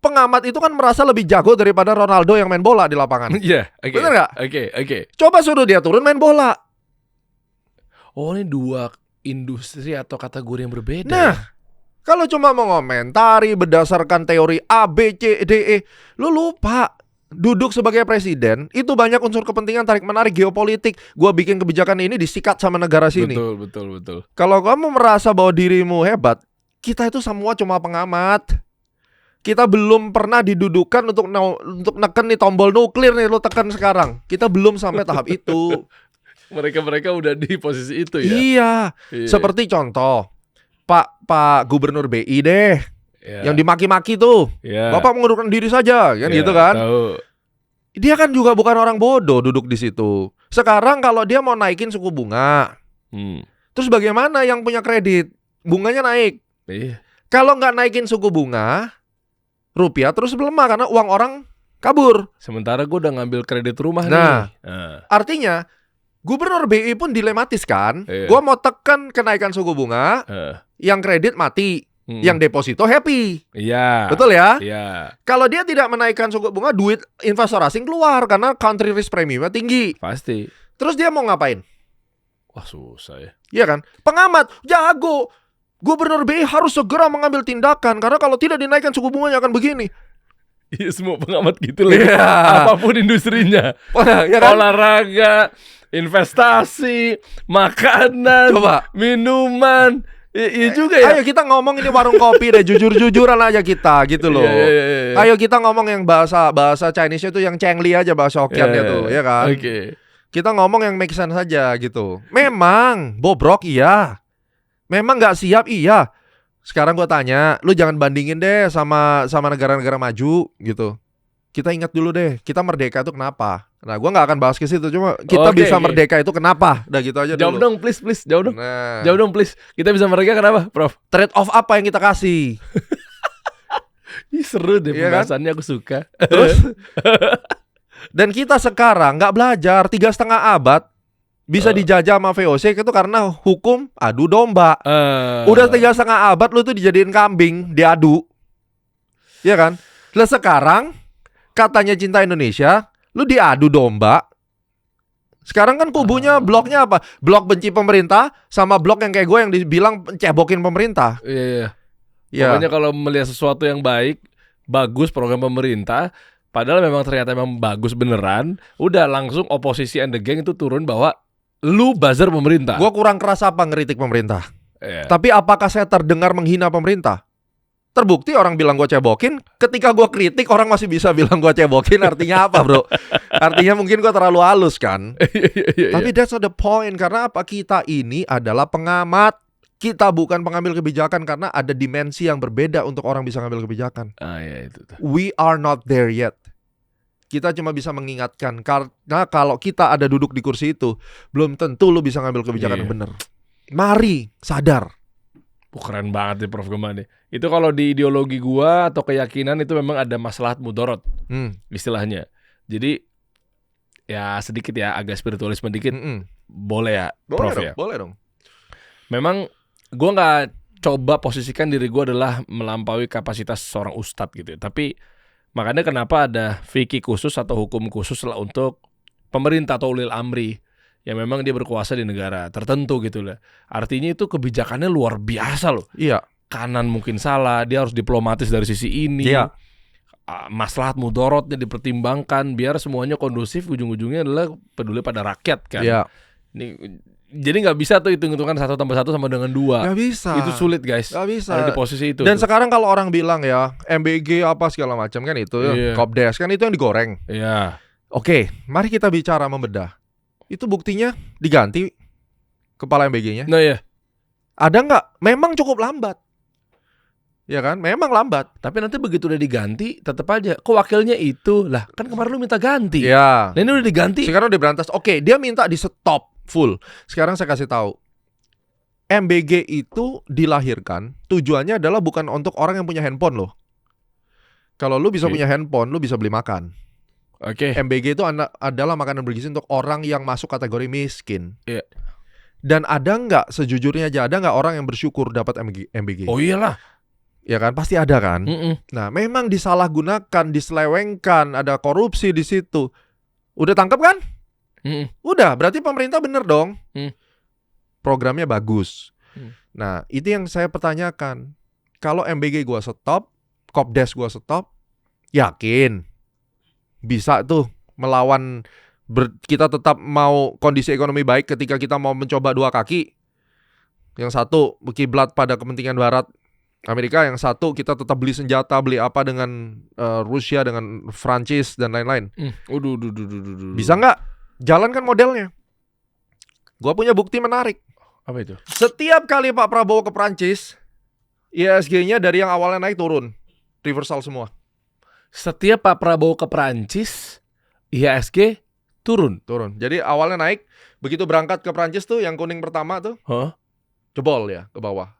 Pengamat itu kan merasa lebih jago daripada Ronaldo yang main bola di lapangan. Iya, oke. Bener gak? Oke. Coba suruh dia turun main bola. Oh, ini 2 industri atau kategori yang berbeda. Nah, kalau cuma mengomentari berdasarkan teori A, B, C, D, E, lu lupa. Duduk sebagai presiden itu banyak unsur kepentingan tarik-menarik geopolitik. Gua bikin kebijakan ini disikat sama negara sini. Betul. Kalau kamu merasa bahwa dirimu hebat, kita itu semua cuma pengamat. Kita belum pernah didudukan untuk neken nih tombol nuklir nih, lo tekan sekarang. Kita belum sampai tahap itu. Mereka udah di posisi itu ya. Iya. Seperti contoh Pak Gubernur BI deh, yang dimaki-maki tuh. Bapak mengundurkan diri saja, kan gitu kan? Tahu. Dia kan juga bukan orang bodoh duduk di situ. Sekarang kalau dia mau naikin suku bunga, terus bagaimana yang punya kredit? Bunganya naik. Kalau nggak naikin suku bunga, rupiah terus melemah karena uang orang kabur. Sementara gue udah ngambil kredit rumah Nah, nih. artinya Gubernur BI pun dilematis kan. Gua mau tekan kenaikan suku bunga, yang kredit mati, yang deposito happy. Iya. Betul ya? Iya. Kalau dia tidak menaikkan suku bunga, duit investor asing keluar karena country risk premiumnya tinggi. Pasti. Terus dia mau ngapain? Wah, susah ya. Iya kan? Pengamat jago. Gubernur BI harus segera mengambil tindakan karena kalau tidak dinaikkan suku bunganya akan begini. Iya, semua pengamat gitu lah. Apapun industrinya. Ya kan? Olahraga, investasi, makanan, minuman. Iya juga ya. Ayo kita ngomong ini warung kopi deh, jujur-jujuran aja kita gitu loh. Ayo kita ngomong yang bahasa Chinese-nya tuh yang Chengli aja, bahasa Hokkien-nya tuh, ya kan? Kita ngomong yang make sense saja gitu. Memang bobrok iya. Memang nggak siap iya. Sekarang gue tanya, lu jangan bandingin deh sama negara-negara maju gitu. Kita ingat dulu deh, kita merdeka itu kenapa? Nah, gue nggak akan bahas ke situ, cuma kita bisa merdeka itu kenapa? Udah gitu aja dulu. Jawab dong, please, jawab dong. Nah. Jawab dong, please. Kita bisa merdeka kenapa, Prof? Trade off apa yang kita kasih? Ih, seru deh pembahasannya, kan? Aku suka. Terus? Dan kita sekarang nggak belajar 3,5 abad. Bisa dijajah sama VOC itu karena hukum adu domba. Udah 3,5 abad lu tuh dijadiin kambing, diadu. Iya kan? Lah sekarang katanya cinta Indonesia, lu diadu domba. Sekarang kan kubunya bloknya apa? Blok benci pemerintah sama blok yang kayak gue yang dibilang cebokin pemerintah. Iya. Pokoknya kalau melihat sesuatu yang baik, bagus program pemerintah, padahal ternyata memang bagus beneran, udah langsung oposisi and the gang itu turun bahwa lu buzzer pemerintah. Gue kurang keras apa ngeritik pemerintah. Tapi apakah saya terdengar menghina pemerintah? Terbukti orang bilang gue cebokin. Ketika gue kritik orang masih bisa bilang gue cebokin. Artinya apa bro? Artinya mungkin gue terlalu halus kan. Tapi that's not the point. Karena apa? Kita ini adalah pengamat. Kita bukan pengambil kebijakan. Karena ada dimensi yang berbeda untuk orang bisa ngambil kebijakan. Itu. We are not there yet. Kita cuma bisa mengingatkan. Karena kalau kita ada duduk di kursi itu, belum tentu lu bisa ngambil kebijakan yang benar. Mari sadar. Keren banget nih Prof Gema nih. Itu kalau di ideologi gua atau keyakinan itu memang ada maslahat mudorot istilahnya. Jadi ya sedikit ya, agak spiritualisme dikit. Boleh ya Prof ya? Boleh dong. Memang gua nggak coba posisikan diri gua adalah melampaui kapasitas seorang ustadz gitu ya. Tapi makanya kenapa ada fikih khusus atau hukum khusus lah untuk pemerintah atau ulil amri yang memang dia berkuasa di negara tertentu gitu lah. Artinya itu kebijakannya luar biasa loh. Iya. Kanan mungkin salah, dia harus diplomatis dari sisi ini. Iya. Maslahat mudorotnya dipertimbangkan biar semuanya kondusif, ujung-ujungnya adalah peduli pada rakyat kan. Iya. Jadi nggak bisa tuh hitung-hitungan 1 tambah 1 sama dengan 2. Nggak bisa. Itu sulit guys. Nggak bisa. Ada di posisi itu. Dan tuh. sekarang kalau orang bilang ya MBG apa segala macam kan itu Kopdes kan itu yang digoreng. Iya. Oke, mari kita bicara membedah. Itu buktinya diganti kepala MBG-nya. Nah ya. Ada nggak? Memang cukup lambat. Ya kan? Memang lambat. Tapi nanti begitu udah diganti, tetap aja kok wakilnya itu lah. Kan kemarin lu minta ganti. Ya. Nah ini udah diganti. Sekarang udah berantas. Oke, dia minta di stop full. Sekarang saya kasih tahu. MBG itu dilahirkan tujuannya adalah bukan untuk orang yang punya handphone loh. Kalau lu bisa punya handphone, lu bisa beli makan. Oke. MBG itu adalah makanan bergizi untuk orang yang masuk kategori miskin. Iya. Dan ada nggak, sejujurnya aja, ada nggak orang yang bersyukur dapat MBG? Oh iyalah. Ya kan, pasti ada kan. Nah, memang disalahgunakan, diselewengkan, ada korupsi di situ. Udah tangkap kan? Udah, berarti pemerintah bener dong. Programnya bagus. Nah, itu yang saya pertanyakan. Kalau MBG gua stop, Kopdes gua stop, yakin bisa tuh melawan. Kita tetap mau kondisi ekonomi baik ketika kita mau mencoba 2 kaki. Yang satu kiblat pada kepentingan barat, Amerika, yang satu kita tetap beli senjata, beli apa dengan Rusia, dengan Prancis dan lain-lain. Bisa nggak? Jalankan modelnya. Gua punya bukti menarik. Apa itu? Setiap kali Pak Prabowo ke Prancis, IHSG-nya dari yang awalnya naik turun, reversal semua. Setiap Pak Prabowo ke Prancis, IHSG turun. Jadi awalnya naik, begitu berangkat ke Prancis tuh yang kuning pertama tuh, jebol ya ke bawah.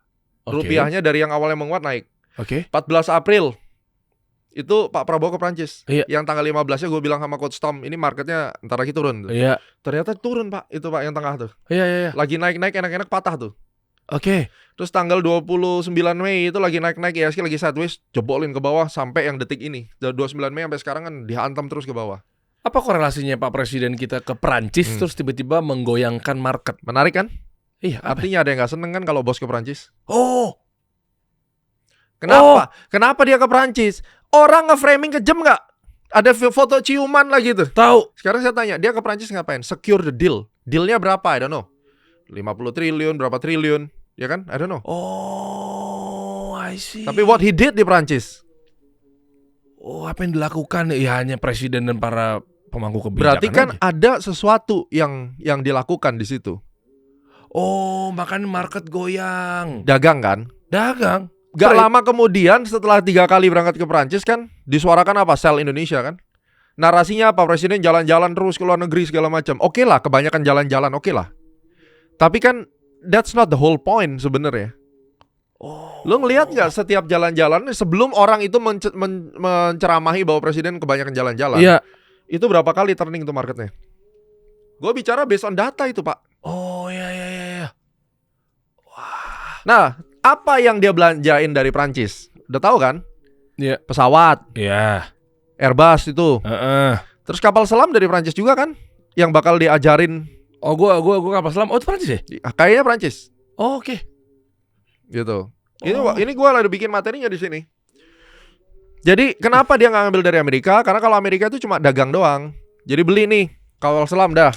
Rupiahnya dari yang awalnya menguat naik. 14 April itu Pak Prabowo ke Prancis. Yang tanggal 15-nya gue bilang sama Coach Tom, ini marketnya ntar lagi turun tuh. Ternyata turun Pak, itu Pak yang tengah tuh. Lagi naik-naik enak-enak patah tuh. Terus tanggal 29 Mei itu lagi naik-naik, IHSG lagi sideways, jebolin ke bawah sampai yang detik ini. Dari 29 Mei sampai sekarang kan dihantam terus ke bawah. Apa korelasinya Pak Presiden kita ke Prancis terus tiba-tiba menggoyangkan market? Menarik kan? Iya, artinya ada yang gak seneng kan kalau bos ke Prancis. Kenapa? Kenapa dia ke Prancis? Orang nge-framing kejem gak? Ada foto ciuman lagi tuh. Tahu. Sekarang saya tanya, dia ke Prancis ngapain? Secure the deal. Dealnya berapa? I don't know. 50 triliun, berapa triliun? Ya kan? I don't know. I see. Tapi what he did di Prancis? Apa yang dilakukan? Ya hanya presiden dan para pemangku kebijakan. Berarti kan aja. ada sesuatu yang dilakukan di situ. Makanya market goyang. Dagang kan? Dagang. Gak lama kemudian setelah 3 kali berangkat ke Prancis kan, disuarakan apa? Sell Indonesia kan? Narasinya apa? Presiden jalan-jalan terus ke luar negeri segala macam. Oke lah, kebanyakan jalan-jalan, oke lah. Tapi kan that's not the whole point sebenarnya. Lo ngelihat nggak setiap jalan-jalan sebelum orang itu menceramahi bahwa presiden kebanyakan jalan-jalan? Iya. Itu berapa kali turning tuh marketnya? Gue bicara based on data itu Pak. Iya. Nah, apa yang dia belanjain dari Prancis? Udah tahu kan? Iya. Pesawat. Iya. Airbus itu. Terus kapal selam dari Prancis juga kan? Yang bakal diajarin. Gua kapal selam. Itu Prancis ya? Kayaknya Prancis. Oke. Gitu. Ini gue lagi bikin materinya di sini. Jadi kenapa dia nggak ngambil dari Amerika? Karena kalau Amerika itu cuma dagang doang. Jadi beli nih kapal selam dah.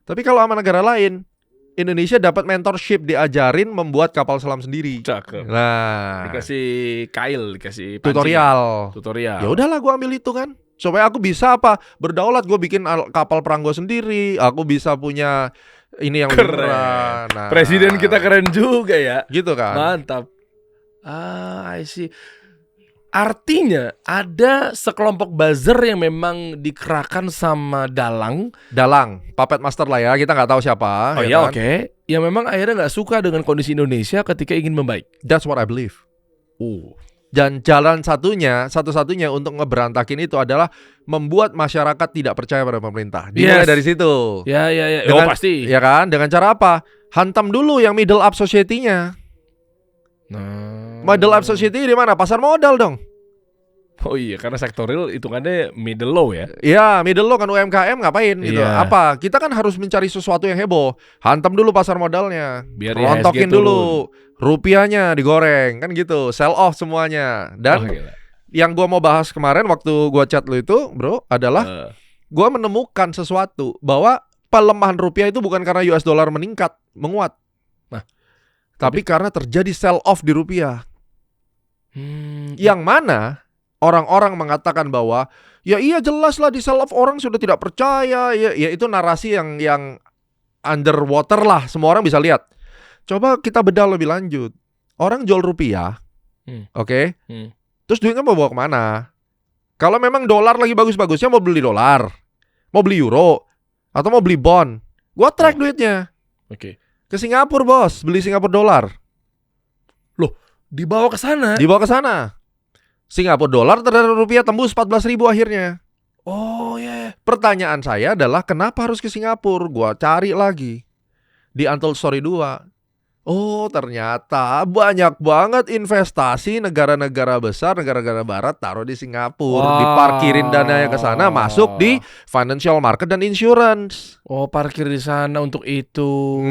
Tapi kalau sama negara lain, Indonesia dapat mentorship, diajarin membuat kapal selam sendiri. Cakep. Nah, Dikasih kail, dikasih tutorial. Tutorial. Ya udahlah, gue ambil itu kan. Supaya aku bisa apa? Berdaulat, gue bikin kapal perang gue sendiri. Aku bisa punya ini yang keren. Nah, Presiden kita keren juga ya. Gitu kan. Mantap. I see. Artinya ada sekelompok buzzer yang memang dikerahkan sama Dalang, puppet master lah ya, kita nggak tahu siapa. Kan? Oke. Yang memang akhirnya nggak suka dengan kondisi Indonesia ketika ingin membaik. That's what I believe. Dan jalan satu-satunya untuk ngeberantakin itu adalah membuat masyarakat tidak percaya pada pemerintah. Dimulai dari situ. Ya. Pasti. Ya kan? Dengan cara apa? Hantam dulu yang middle up society-nya. Middle up society di mana? Pasar modal dong. Oh iya, karena sektor real hitungannya middle low ya. Iya, middle low kan UMKM ngapain gitu. Apa? Kita kan harus mencari sesuatu yang heboh. Hantam dulu pasar modalnya. Biar rontokin dulu. Rupiahnya digoreng kan gitu. Sell off semuanya. Dan yang gua mau bahas kemarin waktu gua chat lu itu, bro, adalah gua menemukan sesuatu bahwa pelemahan rupiah itu bukan karena US dollar menguat. Tapi karena terjadi sell off di rupiah. Yang mana orang-orang mengatakan bahwa ya iya jelas lah di sell off, orang sudah tidak percaya. Ya itu narasi yang underwater lah, semua orang bisa lihat. Coba kita bedah lebih lanjut. Orang jual rupiah, oke? Terus duitnya mau bawa kemana? Kalau memang dolar lagi bagus-bagusnya, mau beli dolar, mau beli euro, atau mau beli bond, gua track duitnya. Oke. Ke Singapura bos, beli Singapura dolar. Loh, dibawa ke sana? Dibawa ke sana. Singapura dolar terhadap rupiah tembus 14.000 akhirnya. Oh ya. Pertanyaan saya adalah kenapa harus ke Singapura? Gua cari lagi di Untold Story 2. Oh, ternyata banyak banget investasi negara-negara besar, negara-negara barat taruh di Singapura, diparkirin dananya ke sana, masuk di financial market dan insurance. Oh, parkir di sana untuk itu.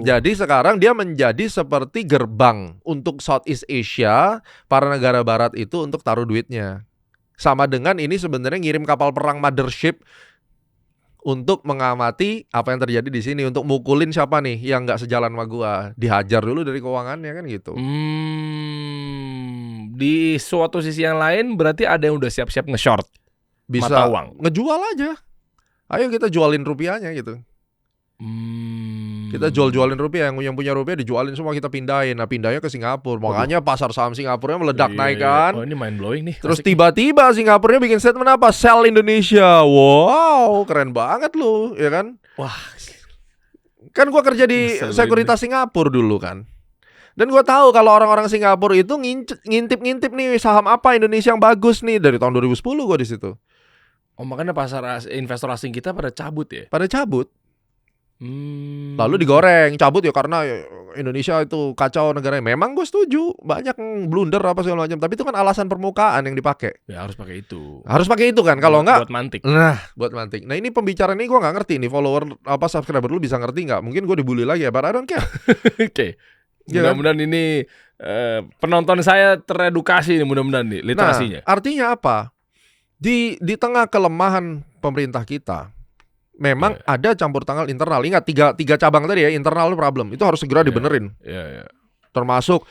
Jadi sekarang dia menjadi seperti gerbang untuk Southeast Asia, para negara barat itu untuk taruh duitnya. Sama dengan ini sebenarnya ngirim kapal perang mothership untuk mengamati apa yang terjadi di sini, untuk mukulin siapa nih yang nggak sejalan sama gua, dihajar dulu dari keuangannya kan gitu. Di suatu sisi yang lain berarti ada yang udah siap-siap nge-short Bisa mata uang. ngejual aja. Ayo kita jualin rupiahnya gitu. Kita jualin rupiah, yang punya rupiah dijualin semua, kita pindahin. Nah, pindahnya ke Singapura. Makanya pasar saham Singapura meledak naik kan. Oh, ini mind blowing nih. Terus tiba-tiba Singapura bikin statement apa? Sell Indonesia. Wow, keren banget lu, ya kan? Wah. Kan gua kerja di sekuritas Singapura dulu kan. Dan gua tahu kalau orang-orang Singapura itu ngintip-ngintip nih saham apa Indonesia yang bagus nih dari tahun 2010 gua di situ. Oh, makanya investor asing kita pada cabut ya? Pada cabut. Lalu digoreng, cabut ya karena Indonesia itu kacau negaranya. Memang gue setuju, banyak blunder apa segala macam. Tapi itu kan alasan permukaan yang dipakai. Ya harus pakai itu. Harus pakai itu kan, kalau enggak buat mantik. Nah, buat mantik. Nah ini pembicaraan ini gue nggak ngerti nih, follower apa subscriber lu bisa ngerti nggak? Mungkin gue dibully lagi ya, but I don't care. Oke. Ya kan? Mudah-mudahan ini penonton saya teredukasi nih, mudah-mudahan nih literasinya. Nah, artinya apa? Di tengah kelemahan pemerintah kita, memang ada campur tangan internal. Ingat tiga cabang tadi ya, internal problem. Itu harus segera dibenerin. Termasuk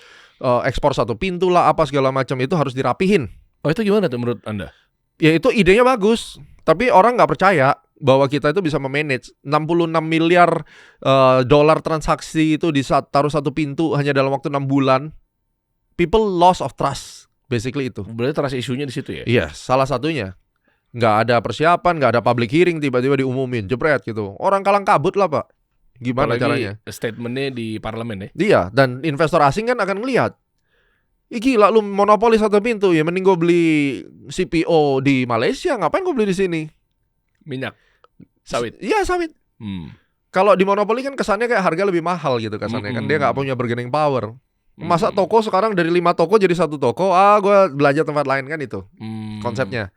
ekspor satu pintu lah, apa segala macam itu harus dirapihin. Oh, itu gimana tuh menurut Anda? Ya itu idenya bagus, tapi orang nggak percaya bahwa kita itu bisa memanage 66 miliar dolar transaksi itu taruh satu pintu hanya dalam waktu 6 bulan. People loss of trust, basically itu. Berarti trust isunya di situ ya? Iya, salah satunya. Nggak ada persiapan, nggak ada public hearing, tiba-tiba diumumin, jebret gitu. Orang kalang kabut lah, Pak. Gimana caranya? Statementnya di parlemen ya? Iya, dan investor asing kan akan ngelihat. Gila lu monopoli satu pintu, ya mending gue beli CPO di Malaysia, ngapain gue beli di sini? Minyak, sawit. Iya, sawit. Kalau di monopoli kan kesannya kayak harga lebih mahal gitu kesannya kan. Dia nggak punya bargaining power. Masa toko sekarang dari 5 toko jadi 1 toko, gue belanja tempat lain kan itu konsepnya.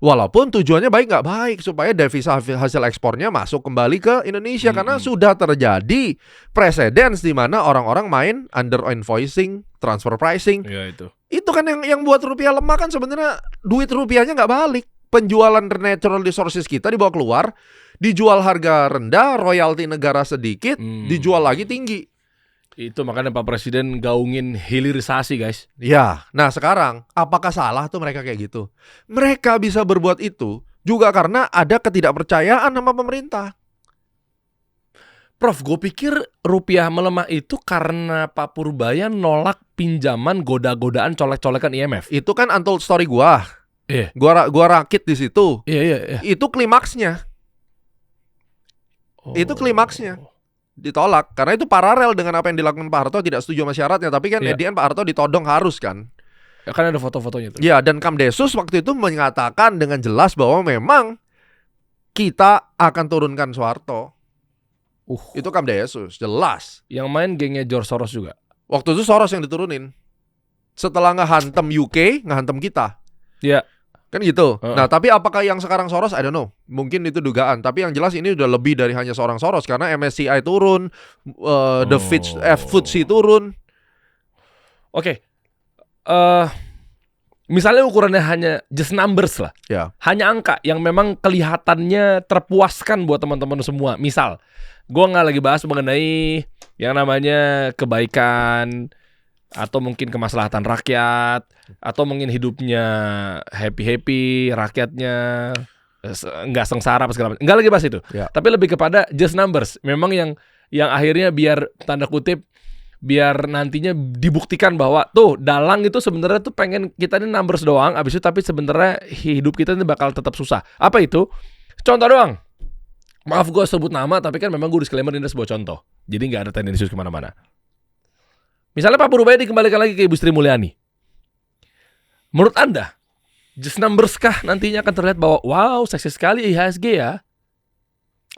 Walaupun tujuannya baik nggak baik, supaya devisa hasil ekspornya masuk kembali ke Indonesia. Karena sudah terjadi preseden di mana orang-orang main under invoicing, transfer pricing. Ya, itu kan yang buat rupiah lemah kan sebenarnya duit rupiahnya nggak balik. Penjualan natural resources kita dibawa keluar, dijual harga rendah, royalti negara sedikit, dijual lagi tinggi. Itu makanya Pak Presiden gaungin hilirisasi, guys. Ya, nah sekarang apakah salah tuh mereka kayak gitu? Mereka bisa berbuat itu juga karena ada ketidakpercayaan sama pemerintah. Prof, gue pikir rupiah melemah itu karena Pak Purbaya nolak pinjaman goda-godaan colek-colekan IMF. Itu kan untold story gua. Iya. Gua rakit di situ. Iya. Itu klimaksnya. Itu klimaksnya. Ditolak karena itu paralel dengan apa yang dilakukan Pak Harto, tidak setuju sama syaratnya, tapi kan edian Pak Harto ditodong harus kan. Ya, kan ada foto-fotonya tuh. Ya, dan Kamdesus waktu itu mengatakan dengan jelas bahwa memang kita akan turunkan Soeharto. Itu Kamdesus, jelas. Yang main gengnya George Soros juga. Waktu itu Soros yang diturunin. Setelah ngehantem UK, ngehantem kita. Iya. Kan gitu. Nah, tapi apakah yang sekarang Soros? I don't know. Mungkin itu dugaan. Tapi yang jelas ini udah lebih dari hanya seorang Soros. Karena MSCI turun, the FTSE turun. Oke. Misalnya ukurannya hanya just numbers lah. Ya. Hanya angka yang memang kelihatannya terpuaskan buat teman-teman semua. Misal, gue nggak lagi bahas mengenai yang namanya kebaikan, atau mungkin kemaslahatan rakyat, atau mungkin hidupnya happy-happy, rakyatnya nggak sengsara apa segala macam. Nggak lagi bahas itu. Ya. Tapi lebih kepada just numbers. Memang yang akhirnya biar tanda kutip, biar nantinya dibuktikan bahwa tuh dalang itu sebenarnya tuh pengen kita ini numbers doang, abis itu tapi sebenarnya hidup kita ini bakal tetap susah. Apa itu? Contoh doang. Maaf gue sebut nama, tapi kan memang gue disclaimer ini sebuah contoh. Jadi nggak ada tendensius kemana-mana. Misalnya Pak Purbaya dikembalikan lagi ke Ibu Sri Mulyani. Menurut Anda, just numbers kah nantinya akan terlihat bahwa wow, seksi sekali IHSG ya?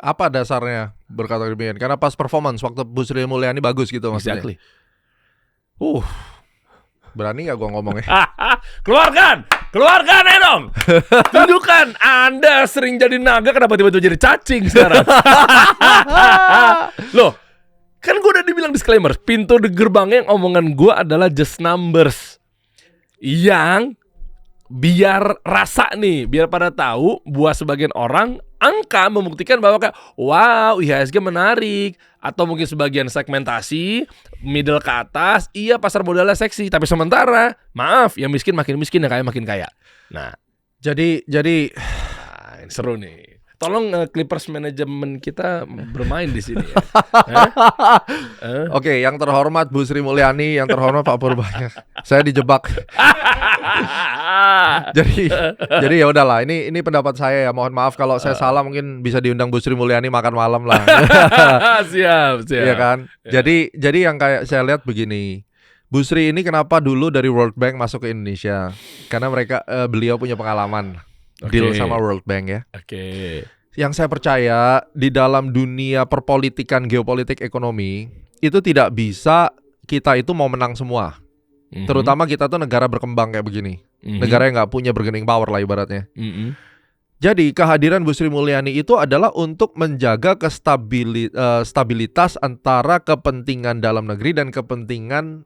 Apa dasarnya berkata demikian? Karena pas performance waktu Bu Sri Mulyani bagus gitu maksudnya. Exactly. Berani gak gua ngomongnya? Keluarkan ya dong. Tunjukkan Anda sering jadi naga, kenapa tiba-tiba jadi cacing sekarang? Loh, kan gue udah dibilang disclaimer, pintu di gerbangnya yang omongan gue adalah just numbers. Yang biar rasa nih, biar pada tahu buat sebagian orang angka membuktikan bahwa kayak wow IHSG menarik, atau mungkin sebagian segmentasi middle ke atas, iya pasar modalnya seksi, tapi sementara maaf yang miskin makin miskin, yang kaya makin kaya. Nah, Jadi ini seru nih. Tolong Clippers manajemen kita bermain di sini ya. Oke, yang terhormat Bu Sri Mulyani, yang terhormat Pak Purbaya. Saya dijebak. jadi ya udahlah, ini pendapat saya ya. Mohon maaf kalau saya salah, mungkin bisa diundang Bu Sri Mulyani makan malam lah. Siap. Iya kan? Jadi yang kayak saya lihat begini. Bu Sri ini kenapa dulu dari World Bank masuk ke Indonesia? Karena beliau punya pengalaman deal sama World Bank ya. Oke. Yang saya percaya di dalam dunia perpolitikan, geopolitik, ekonomi itu tidak bisa kita itu mau menang semua. Terutama kita tuh negara berkembang kayak begini. Negara yang nggak punya bargaining power lah ibaratnya. Jadi kehadiran Bu Sri Mulyani itu adalah untuk menjaga stabilitas antara kepentingan dalam negeri dan kepentingan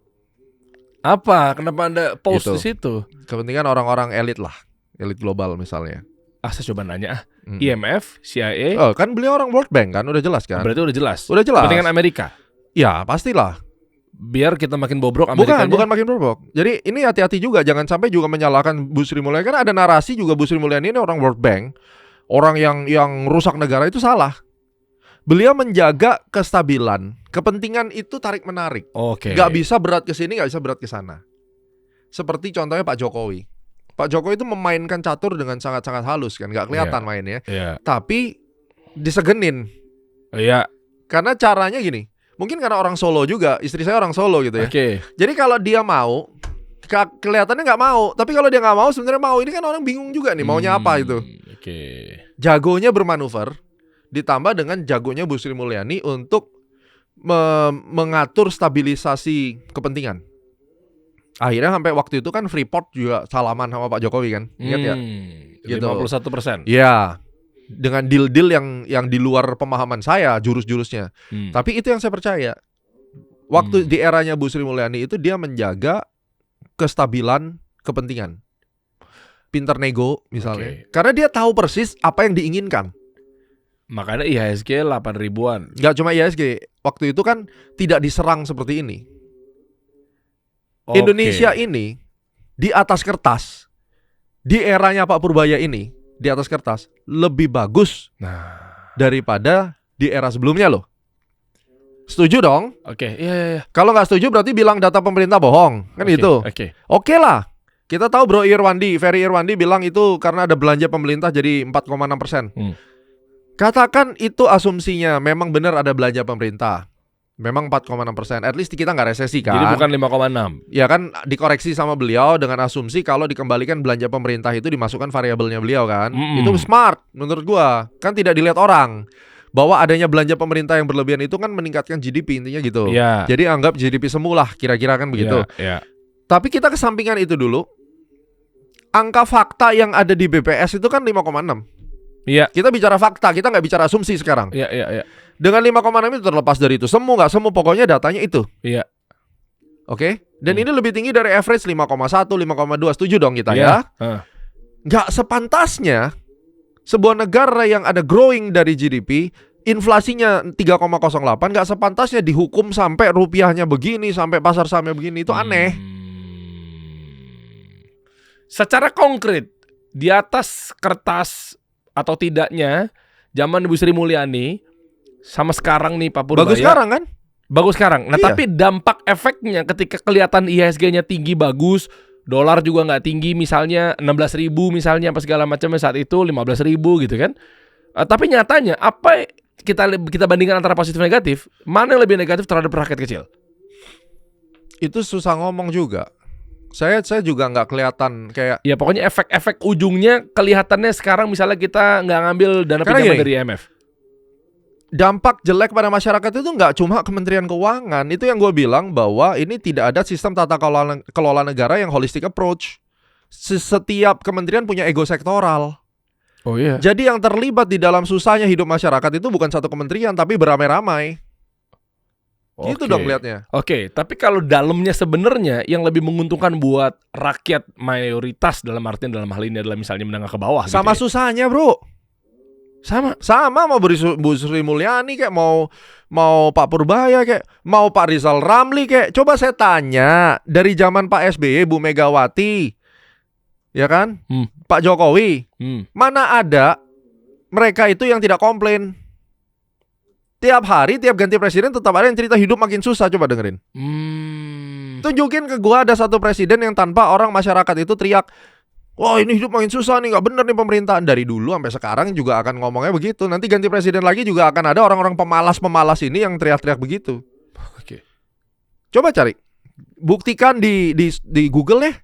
apa? Kenapa Anda post Gitu. di situ? kepentingan orang-orang elit lah, elit global misalnya. Saya coba nanya. IMF, CIA, Oh, kan beliau orang World Bank kan, udah jelas kan? berarti udah jelas. Udah jelas. Kepentingan Amerika. Ya pastilah. Biar kita makin bobrok Amerikanya. Bukan makin berbok. Jadi ini hati-hati juga, jangan sampai juga menyalahkan Bu Sri Mulyani. Kan ada narasi juga Bu Sri Mulyani ini orang World Bank, orang yang rusak negara, itu salah. Beliau menjaga kestabilan, kepentingan itu tarik menarik. Oke. Gak bisa berat ke sini, gak bisa berat ke sana. Seperti contohnya Pak Jokowi. Pak Jokowi itu memainkan catur dengan sangat-sangat halus kan, gak kelihatan mainnya. Iya. Tapi disegenin. Iya. Karena caranya gini. Mungkin karena orang Solo juga, istri saya orang Solo gitu ya. Oke. Jadi kalau dia mau, kelihatannya nggak mau. Tapi kalau dia nggak mau, sebenarnya mau. Ini kan orang bingung juga nih, maunya apa itu. Oke. Jagonya bermanuver, ditambah dengan jagonya Bu Sri Mulyani untuk mengatur stabilisasi kepentingan. Akhirnya sampai waktu itu kan Freeport juga salaman sama Pak Jokowi kan, ingat ya? Gitu. 51%. Iya. Dengan deal-deal yang di luar pemahaman saya, jurus-jurusnya. Tapi itu yang saya percaya. Waktu di eranya Bu Sri Mulyani itu dia menjaga kestabilan kepentingan. Pinter nego misalnya. Karena dia tahu persis apa yang diinginkan. Makanya IHSG 8 ribuan. Gak cuma IHSG. Waktu itu kan tidak diserang seperti ini. Oke. Indonesia ini di atas kertas, di eranya Pak Purbaya ini, di atas kertas lebih bagus daripada di era sebelumnya loh. Setuju dong? Oke. Iya. Kalau nggak setuju berarti bilang data pemerintah bohong, kan gitu. Oke lah. Kita tahu Bro Ferry Irwandi bilang itu karena ada belanja pemerintah jadi 4,6%. Katakan itu asumsinya memang benar ada belanja pemerintah. Memang 4,6%. At least kita nggak resesi kan. Jadi bukan 5,6. Ya kan dikoreksi sama beliau dengan asumsi kalau dikembalikan belanja pemerintah itu dimasukkan variabelnya beliau kan. Itu smart menurut gua. Kan tidak dilihat orang. Bahwa adanya belanja pemerintah yang berlebihan itu kan meningkatkan GDP intinya gitu. Yeah. Jadi anggap GDP semula kira-kira kan begitu. Yeah. Tapi kita kesampingan itu dulu. Angka fakta yang ada di BPS itu kan 5,6. Iya. Kita bicara fakta, kita nggak bicara asumsi sekarang. Iya. Dengan 5,6 itu terlepas dari itu. Nggak semua, pokoknya datanya itu. Iya. Oke? Dan ini lebih tinggi dari average 5,1, 5,2. Setuju dong kita ya? Nggak sepantasnya sebuah negara yang ada growing dari GDP, inflasinya 3,08, nggak sepantasnya dihukum sampai rupiahnya begini, sampai pasar sahamnya begini. Itu aneh. Secara konkret, di atas kertas atau tidaknya zaman Ibu Sri Mulyani sama sekarang nih Pak Purbaya. Bagus sekarang kan? Bagus sekarang. Nah, Iya. tapi dampak efeknya ketika kelihatan IHSG-nya tinggi bagus, dolar juga nggak tinggi, misalnya 16.000 misalnya apa segala macamnya saat itu 15.000 gitu kan. Tapi nyatanya apa kita bandingkan antara positif dan negatif, mana yang lebih negatif terhadap rakyat kecil? Itu susah ngomong juga. Saya juga nggak kelihatan kayak. Ya pokoknya efek-efek ujungnya kelihatannya sekarang misalnya kita nggak ngambil dana Karena pinjaman gini, dari IMF. Dampak jelek pada masyarakat itu nggak cuma Kementerian Keuangan. Itu yang gue bilang bahwa ini tidak ada sistem tata kelola negara yang holistic approach. Setiap kementerian punya ego sektoral. Oh iya. Jadi yang terlibat di dalam susahnya hidup masyarakat itu bukan satu kementerian tapi beramai-ramai. Gitu dong liatnya. Oke, tapi kalau dalamnya sebenarnya yang lebih menguntungkan buat rakyat mayoritas dalam artian dalam hal ini adalah misalnya menengah ke bawah. Sama gitu ya? susahnya bro. Sama mau Bu Sri Mulyani kayak mau Pak Purbaya kayak mau Pak Rizal Ramli kayak. Coba saya tanya dari zaman Pak SBY, Bu Megawati, ya kan? Pak Jokowi, mana ada mereka itu yang tidak komplain? Tiap hari, tiap ganti presiden tetap ada yang cerita hidup makin susah. Coba dengerin. Tunjukin ke gua ada satu presiden yang tanpa orang masyarakat itu teriak, wah ini hidup makin susah nih, gak bener nih pemerintahan. Dari dulu sampai sekarang juga akan ngomongnya begitu. Nanti ganti presiden lagi juga akan ada orang-orang pemalas ini yang teriak-teriak begitu. Oke. Coba cari, buktikan di Google ya.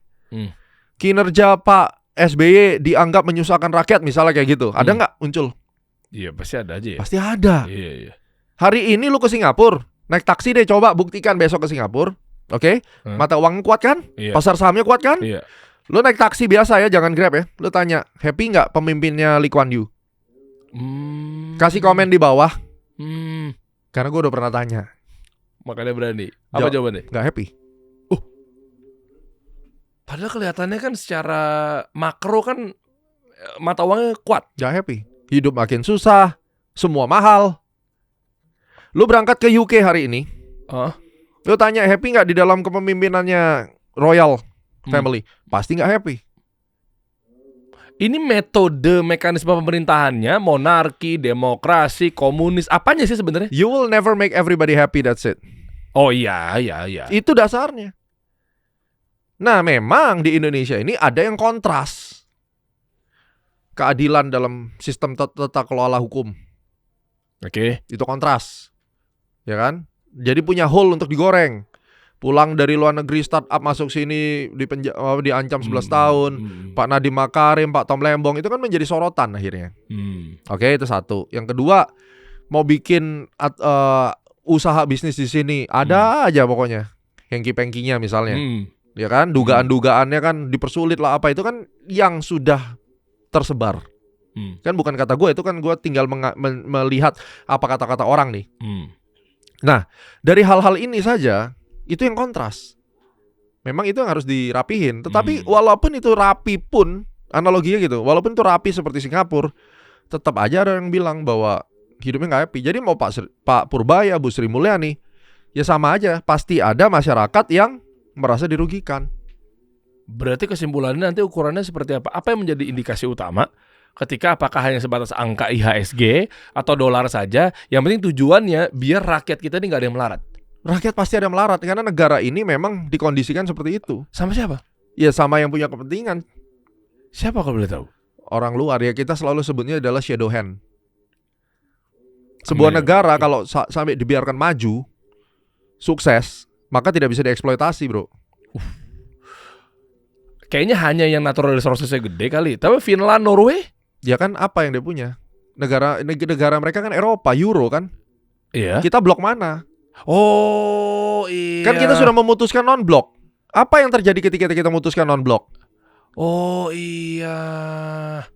Kinerja Pak SBY dianggap menyusahkan rakyat misalnya kayak gitu. Ada nggak muncul? Iya pasti ada aja ya. Pasti ada. Iya. Hari ini lu ke Singapura, naik taksi deh, coba buktikan besok ke Singapura. Oke? Mata uang kuat kan? Iya. Pasar sahamnya kuat kan? Iya. Lu naik taksi biasa ya, jangan Grab ya. Lu tanya, happy nggak pemimpinnya Lee Kuan Yew? Kasih komen di bawah. Karena gue udah pernah tanya. Makanya berani. Apa jawabannya? Nggak happy. Padahal kelihatannya kan secara makro kan mata uangnya kuat. Nggak happy. Hidup makin susah, semua mahal. Lu berangkat ke UK hari ini. Lu tanya happy nggak di dalam kepemimpinannya Royal Family? Pasti nggak happy. Ini metode mekanisme pemerintahannya monarki, demokrasi, komunis, apanya sih sebenarnya? You will never make everybody happy, that's it. Oh iya. Itu dasarnya. Nah, memang di Indonesia ini ada yang kontras. Keadilan dalam sistem tata kelola hukum. Oke. Itu kontras. Ya kan? Jadi punya hole untuk digoreng. Pulang dari luar negeri startup masuk sini diancam 11 tahun. Pak Nadiem Makarim, Pak Tom Lembong itu kan menjadi sorotan akhirnya. Oke, itu satu. Yang kedua, mau bikin usaha bisnis di sini, ada aja pokoknya hengki-pengkinya misalnya. Ya kan? Dugaan-dugaannya kan dipersulit lah apa itu kan yang sudah tersebar. Kan bukan kata gue, itu kan gue tinggal melihat apa kata-kata orang nih. Nah, dari hal-hal ini saja itu yang kontras. Memang itu yang harus dirapihin. Tetapi walaupun itu rapi pun, analoginya gitu, walaupun itu rapi seperti Singapura, tetap aja ada yang bilang bahwa hidupnya nggak happy. Jadi mau Pak Purbaya, Bu Sri Mulyani, ya sama aja. Pasti ada masyarakat yang merasa dirugikan. Berarti kesimpulannya nanti ukurannya seperti apa? Apa yang menjadi indikasi utama ketika apakah hanya sebatas angka IHSG atau dolar saja? Yang penting tujuannya biar rakyat kita ini nggak ada yang melarat. Rakyat pasti ada yang melarat karena negara ini memang dikondisikan seperti itu. Sama siapa? Ya sama yang punya kepentingan. Siapa kalau boleh tahu? Orang luar ya, kita selalu sebutnya adalah shadow hand. Sebuah negara kalau sampai dibiarkan maju, sukses, maka tidak bisa dieksploitasi, bro. Kayaknya hanya yang natural resources-nya gede kali. Tapi Finland, Norway? Ya kan apa yang dia punya? Negara mereka kan Eropa, Euro kan? Iya. Kita blok mana? Oh iya. Kan kita sudah memutuskan non-blok. Apa yang terjadi ketika kita memutuskan non-blok? Oh iya.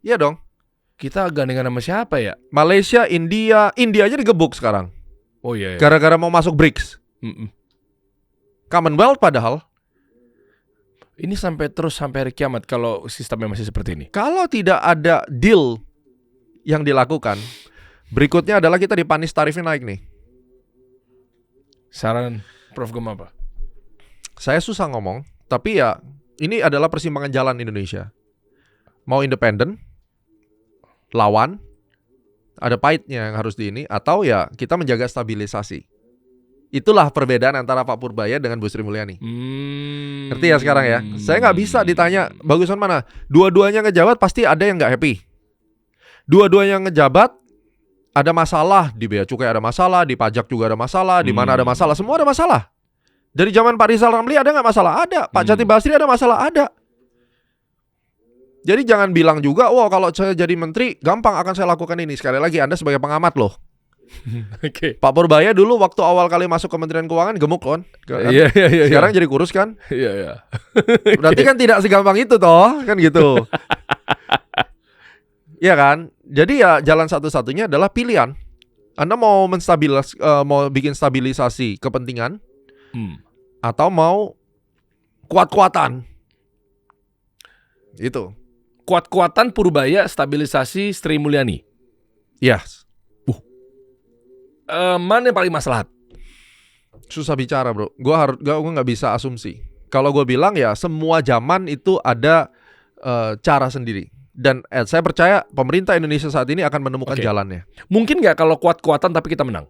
Iya dong. Kita gandengan sama siapa ya? Malaysia, India aja digebuk sekarang. Oh iya. Gara-gara mau masuk BRICS. Commonwealth padahal. Ini sampai hari kiamat kalau sistemnya masih seperti ini. Kalau tidak ada deal yang dilakukan, berikutnya adalah kita dipanis tarifnya naik nih. Saran Prof Gem apa? Saya susah ngomong, tapi ya ini adalah persimpangan jalan Indonesia. Mau independen, lawan, ada pahitnya yang harus atau ya kita menjaga stabilisasi. Itulah perbedaan antara Pak Purbaya dengan Bu Sri Mulyani. Ngerti ya sekarang ya? Saya nggak bisa ditanya bagusan mana. Dua-duanya ngejabat pasti ada yang nggak happy. Dua-duanya ngejabat ada masalah, di bea cukai ada masalah, di pajak juga ada masalah, di mana ada masalah, semua ada masalah. Dari zaman Pak Rizal Ramli ada nggak masalah? Ada. Pak Jati Basri ada masalah? Ada. Jadi jangan bilang juga, wah kalau saya jadi menteri gampang akan saya lakukan ini. Sekali lagi Anda sebagai pengamat loh. Okay. Pak Purbaya dulu waktu awal kali masuk Kementerian Keuangan gemuk kan? Iya. Sekarang jadi kurus kan? Iya. Berarti kan tidak segampang itu toh, kan gitu. Iya kan? Jadi ya jalan satu-satunya adalah pilihan. Anda mau mau bikin stabilisasi kepentingan atau mau kuat-kuatan. Itu. Kuat-kuatan Purbaya, stabilisasi Sri Mulyani. Yes. Mana yang paling maslahat? Susah bicara, bro. Gua nggak bisa asumsi. Kalau gue bilang ya semua zaman itu ada cara sendiri. Dan saya percaya pemerintah Indonesia saat ini akan menemukan jalannya. Mungkin nggak kalau kuat-kuatan tapi kita menang?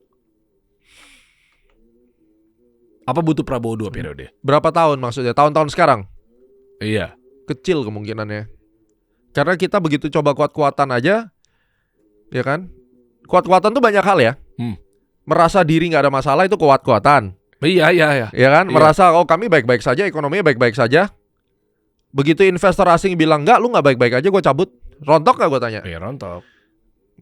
Apa butuh Prabowo 2 periode? Berapa tahun maksudnya? Tahun-tahun sekarang? Iya. Kecil kemungkinannya. Karena kita begitu coba kuat-kuatan aja, ya kan? Kuat-kuatan tuh banyak hal ya. Merasa diri nggak ada masalah itu kuat-kuatan. Iya. Ya kan? Merasa kami baik-baik saja, ekonominya baik-baik saja. Begitu investor asing bilang enggak, lu nggak baik-baik aja, gue cabut. Rontok nggak gue tanya? Iya, rontok.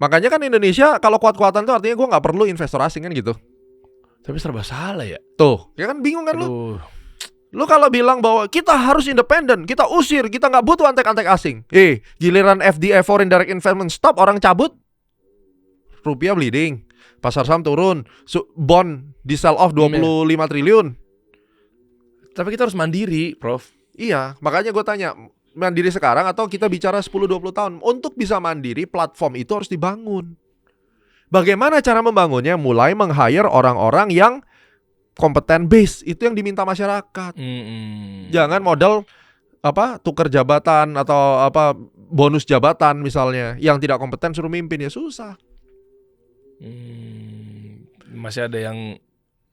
Makanya kan Indonesia kalau kuat-kuatan tuh artinya gue nggak perlu investor asing kan gitu. Tapi serba salah ya. Tuh, ya kan bingung kan lu? Lu kalau bilang bahwa kita harus independen, kita usir, kita nggak butuh antek-antek asing. Giliran FDI foreign direct investment stop, orang cabut, rupiah bleeding. Pasar saham turun, bond di sell off 25 triliun. Tapi kita harus mandiri, Prof. Iya, makanya gue tanya, mandiri sekarang atau kita bicara 10-20 tahun? Untuk bisa mandiri, platform itu harus dibangun. Bagaimana cara membangunnya? Mulai meng-hire orang-orang yang kompeten base, itu yang diminta masyarakat. Jangan modal tukar jabatan atau bonus jabatan misalnya, yang tidak kompeten suruh mimpin, ya susah. Masih ada yang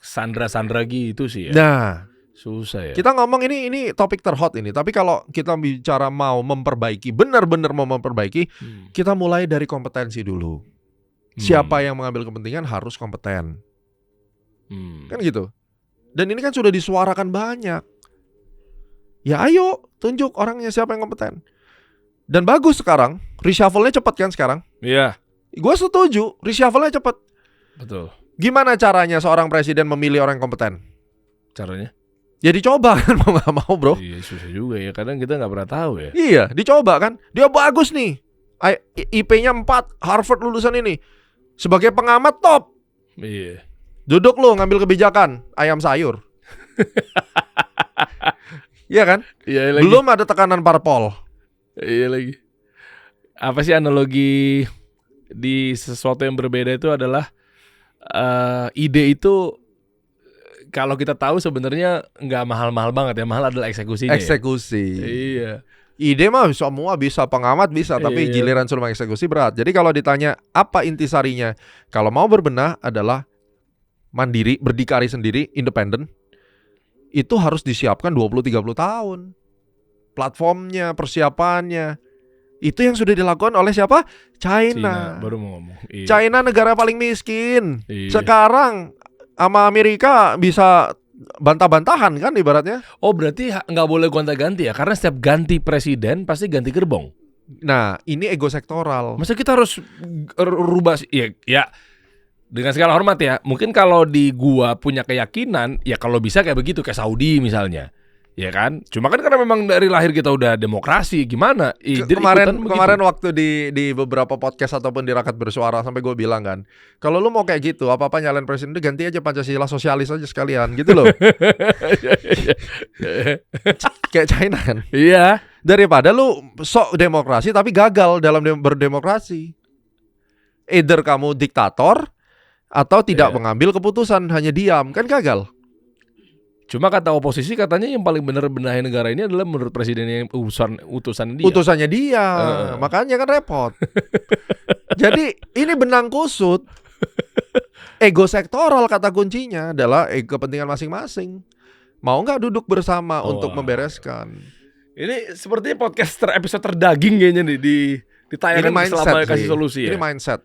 sandra-sandra gitu sih ya. Nah, susah ya. Kita ngomong ini topik terhot ini, tapi kalau kita bicara mau memperbaiki, benar-benar mau memperbaiki, kita mulai dari kompetensi dulu. Siapa yang mengambil kepentingan harus kompeten. Kan gitu. Dan ini kan sudah disuarakan banyak. Ya ayo, tunjuk orangnya siapa yang kompeten. Dan bagus sekarang, reshuffle-nya cepat kan sekarang? Iya. Gue setuju, reshuffle-nya cepat. Betul. Gimana caranya seorang presiden memilih orang yang kompeten? Caranya? Ya dicoba kan, mau gak mau bro. Iya, susah juga ya, kadang kita gak pernah tahu ya. Iya, dicoba kan. Dia bagus nih, IP-nya 4, Harvard lulusan ini. Sebagai pengamat top. Iya. Duduk lu ngambil kebijakan, ayam sayur. Iya kan? Iya lagi. Belum ada tekanan parpol. Iya lagi. Apa sih analogi di sesuatu yang berbeda itu adalah ide itu kalau kita tahu sebenarnya nggak mahal-mahal banget ya, mahal adalah eksekusinya. Eksekusi. Ya? Iya. Ide mah semua bisa, pengamat bisa, tapi giliran suruh mengeksekusi berat. Jadi kalau ditanya apa intisarinya, kalau mau berbenah adalah mandiri, berdikari sendiri, independen. Itu harus disiapkan 20-30 tahun. Platformnya, persiapannya. Itu yang sudah dilakukan oleh siapa? China. Baru mau ngomong. Iya. China negara paling miskin. Iya. Sekarang sama Amerika bisa bantah-bantahan kan ibaratnya. Oh berarti nggak boleh gonta-ganti ya? Karena setiap ganti presiden pasti ganti gerbong. Nah ini ego sektoral. Masa kita harus rubah? Ya dengan segala hormat ya. Mungkin kalau di gua punya keyakinan, ya kalau bisa kayak begitu, kayak Saudi misalnya. Ya kan? Cuma kan karena memang dari lahir kita udah demokrasi, gimana? Kemarin waktu di beberapa podcast ataupun di Rakyat Bersuara sampai gue bilang kan, kalau lu mau kayak gitu, apa-apa nyalain presiden, ganti aja Pancasila sosialis aja sekalian, gitu loh. Kayak China kan. Iya. Daripada lu sok demokrasi tapi gagal dalam berdemokrasi. Either kamu diktator atau tidak mengambil keputusan, hanya diam, kan gagal. Cuma kata oposisi katanya yang paling benar benahi negara ini adalah menurut presiden yang utusan dia. Utusannya dia, makanya kan repot. Jadi ini benang kusut. Ego sektoral kata kuncinya adalah kepentingan masing-masing. Mau nggak duduk bersama untuk membereskan? Ini sepertinya podcast episode terdaging kayaknya nih ditayangkan selama kasih solusi ya. Ini mindset.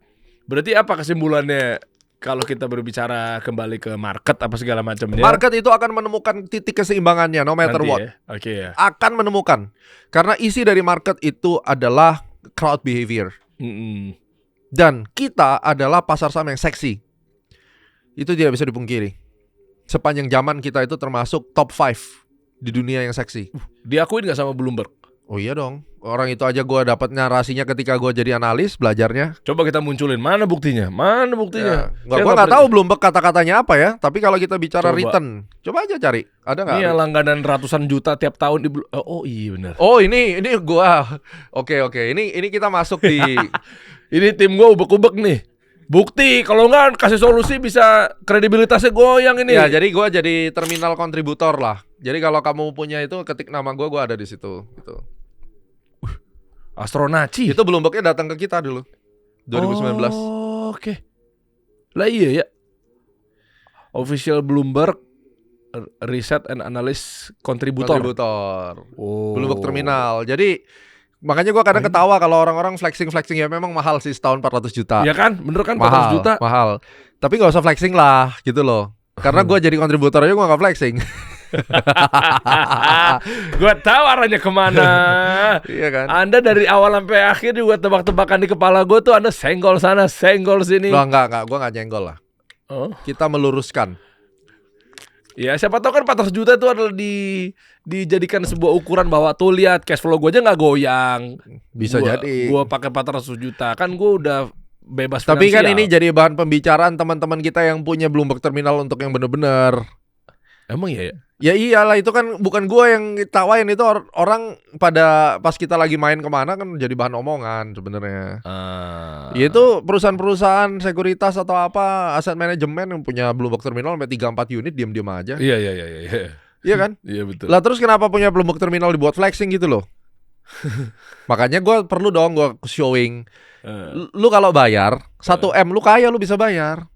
Berarti apa kesimpulannya? Kalau kita berbicara kembali ke market apa segala macamnya. Market itu akan menemukan titik keseimbangannya no matter what. Ya? Okay, ya. Akan menemukan. Karena isi dari market itu adalah crowd behavior. Dan kita adalah pasar saham yang seksi. Itu tidak bisa dipungkiri. Sepanjang zaman kita itu termasuk top 5 di dunia yang seksi. Diakuin gak sama Bloomberg? Oh iya dong. Orang itu aja gue dapat narasinya ketika gue jadi analis belajarnya. Coba kita munculin, mana buktinya? Mana buktinya? Ya, gue nggak tahu Bloomberg kata-katanya apa ya. Tapi kalau kita bicara return, coba aja cari. Ada nggak? Ini langganan ratusan juta tiap tahun di Oh iya benar. Oh ini gue. Oke. Ini kita masuk di Ini tim gue ubek-ubek nih. Bukti kalau nggak kasih solusi bisa kredibilitasnya goyang ini. Ya, jadi gue jadi terminal kontributor lah. Jadi kalau kamu punya itu ketik nama gue ada di situ gitu. Astronaci. Itu Bloomberg-nya datang ke kita dulu 2019. Oh, oke. Lah iya ya. Official Bloomberg Research and Analyst Kontributor. Oh. Bloomberg Terminal. Jadi makanya gue kadang ketawa kalau orang-orang flexing ya memang mahal sih setahun 400 juta. Ya kan, bener kan 400 mahal, juta. Mahal. Tapi gak usah flexing lah gitu loh. Karena gue jadi kontributor aja gue gak flexing. Gue tahu arahnya kemana. Iya kan. Anda dari awal sampai akhir juga tebak-tebakan di kepala gue tuh Anda senggol sana, senggol sini. Loh enggak, gue gak nyenggol lah. Oh. Kita meluruskan. Ya siapa tahu kan 400 juta itu adalah dijadikan sebuah ukuran bahwa tuh lihat cash flow gue aja nggak goyang. Bisa jadi. Gue pakai 400 juta kan gue udah bebas Tapi finansial. kan ini jadi bahan pembicaraan teman-teman kita yang punya Bloomberg Terminal untuk yang bener-bener. Emang ya? Ya iyalah, itu kan bukan gua yang tawain, itu orang pada pas kita lagi main kemana kan jadi bahan omongan sebenarnya. Ya itu perusahaan-perusahaan sekuritas atau apa aset manajemen yang punya Bloomberg Terminal sampai 3-4 unit diam-diam aja. Iya. Iya kan? Iya betul. Lah terus kenapa punya Bloomberg Terminal dibuat flexing gitu loh? Makanya gua perlu dong gua showing. Lu kalau bayar 1M lu kaya, lu bisa bayar.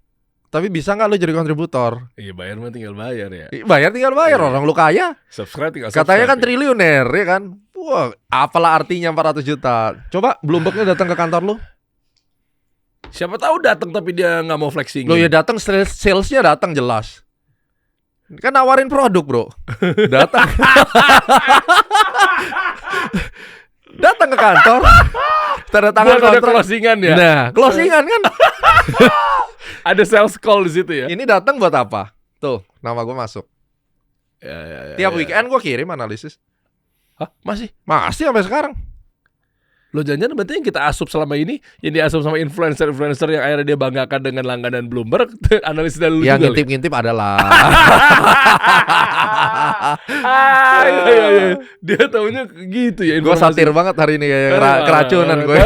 Tapi bisa nggak lu jadi kontributor? Iya, bayar mah tinggal bayar ya. Bayar tinggal bayar, orang lu kaya. Subscribe tinggal subscribe. Katanya kan triliuner ya kan. Wah, apalah artinya 400 juta. Coba Bloomberg-nya datang ke kantor lu. Siapa tahu datang tapi dia nggak mau flexing. Lo ya datang, salesnya datang jelas. Kan nawarin produk, bro. Datang. Datang ke kantor. Tanda tangan buat ada kontrak. closingan ya. Nah, closingan kan. Ada sales call di situ ya. Ini datang buat apa? Tuh, nama gue masuk. Ya, Tiap weekend gue kirim analisis. Hah? Masih sampai sekarang. Lo jangan berarti yang kita asup selama ini yang diasup sama influencer yang akhirnya dia banggakan dengan langganan Bloomberg, analisis dari lu Yang juga. ngintip-ngintip adalah. Iya. Dia taunya gitu ya. Gue satir banget hari ini kayak keracunan gue.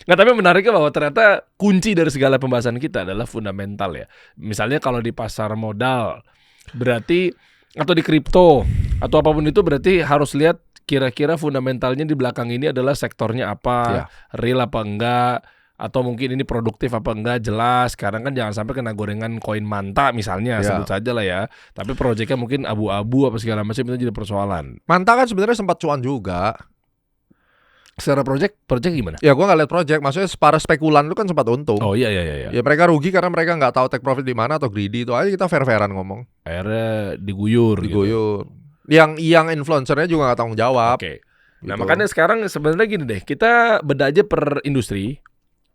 Nggak, tapi menariknya bahwa ternyata kunci dari segala pembahasan kita adalah fundamental ya. Misalnya kalau di pasar modal berarti, atau di kripto atau apapun itu, berarti harus lihat kira-kira fundamentalnya di belakang ini adalah sektornya apa, real apa enggak, atau mungkin ini produktif apa enggak, jelas. Sekarang kan jangan sampai kena gorengan koin Manta misalnya, sebut saja lah ya. Tapi proyeknya mungkin abu-abu apa segala macam, itu jadi persoalan. Manta kan sebenarnya sempat cuan juga. Secara project gimana? Ya gue nggak lihat project, maksudnya para spekulan lu kan sempat untung. Oh iya. Ya mereka rugi karena mereka nggak tahu take profit di mana atau greedy, itu aja kita fair-fairan ngomong. Akhirnya diguyur. Gitu. Yang influencernya juga nggak tanggung jawab. Oke. Nah Gitu. makanya sekarang sebenarnya gini deh, kita beda aja per industri,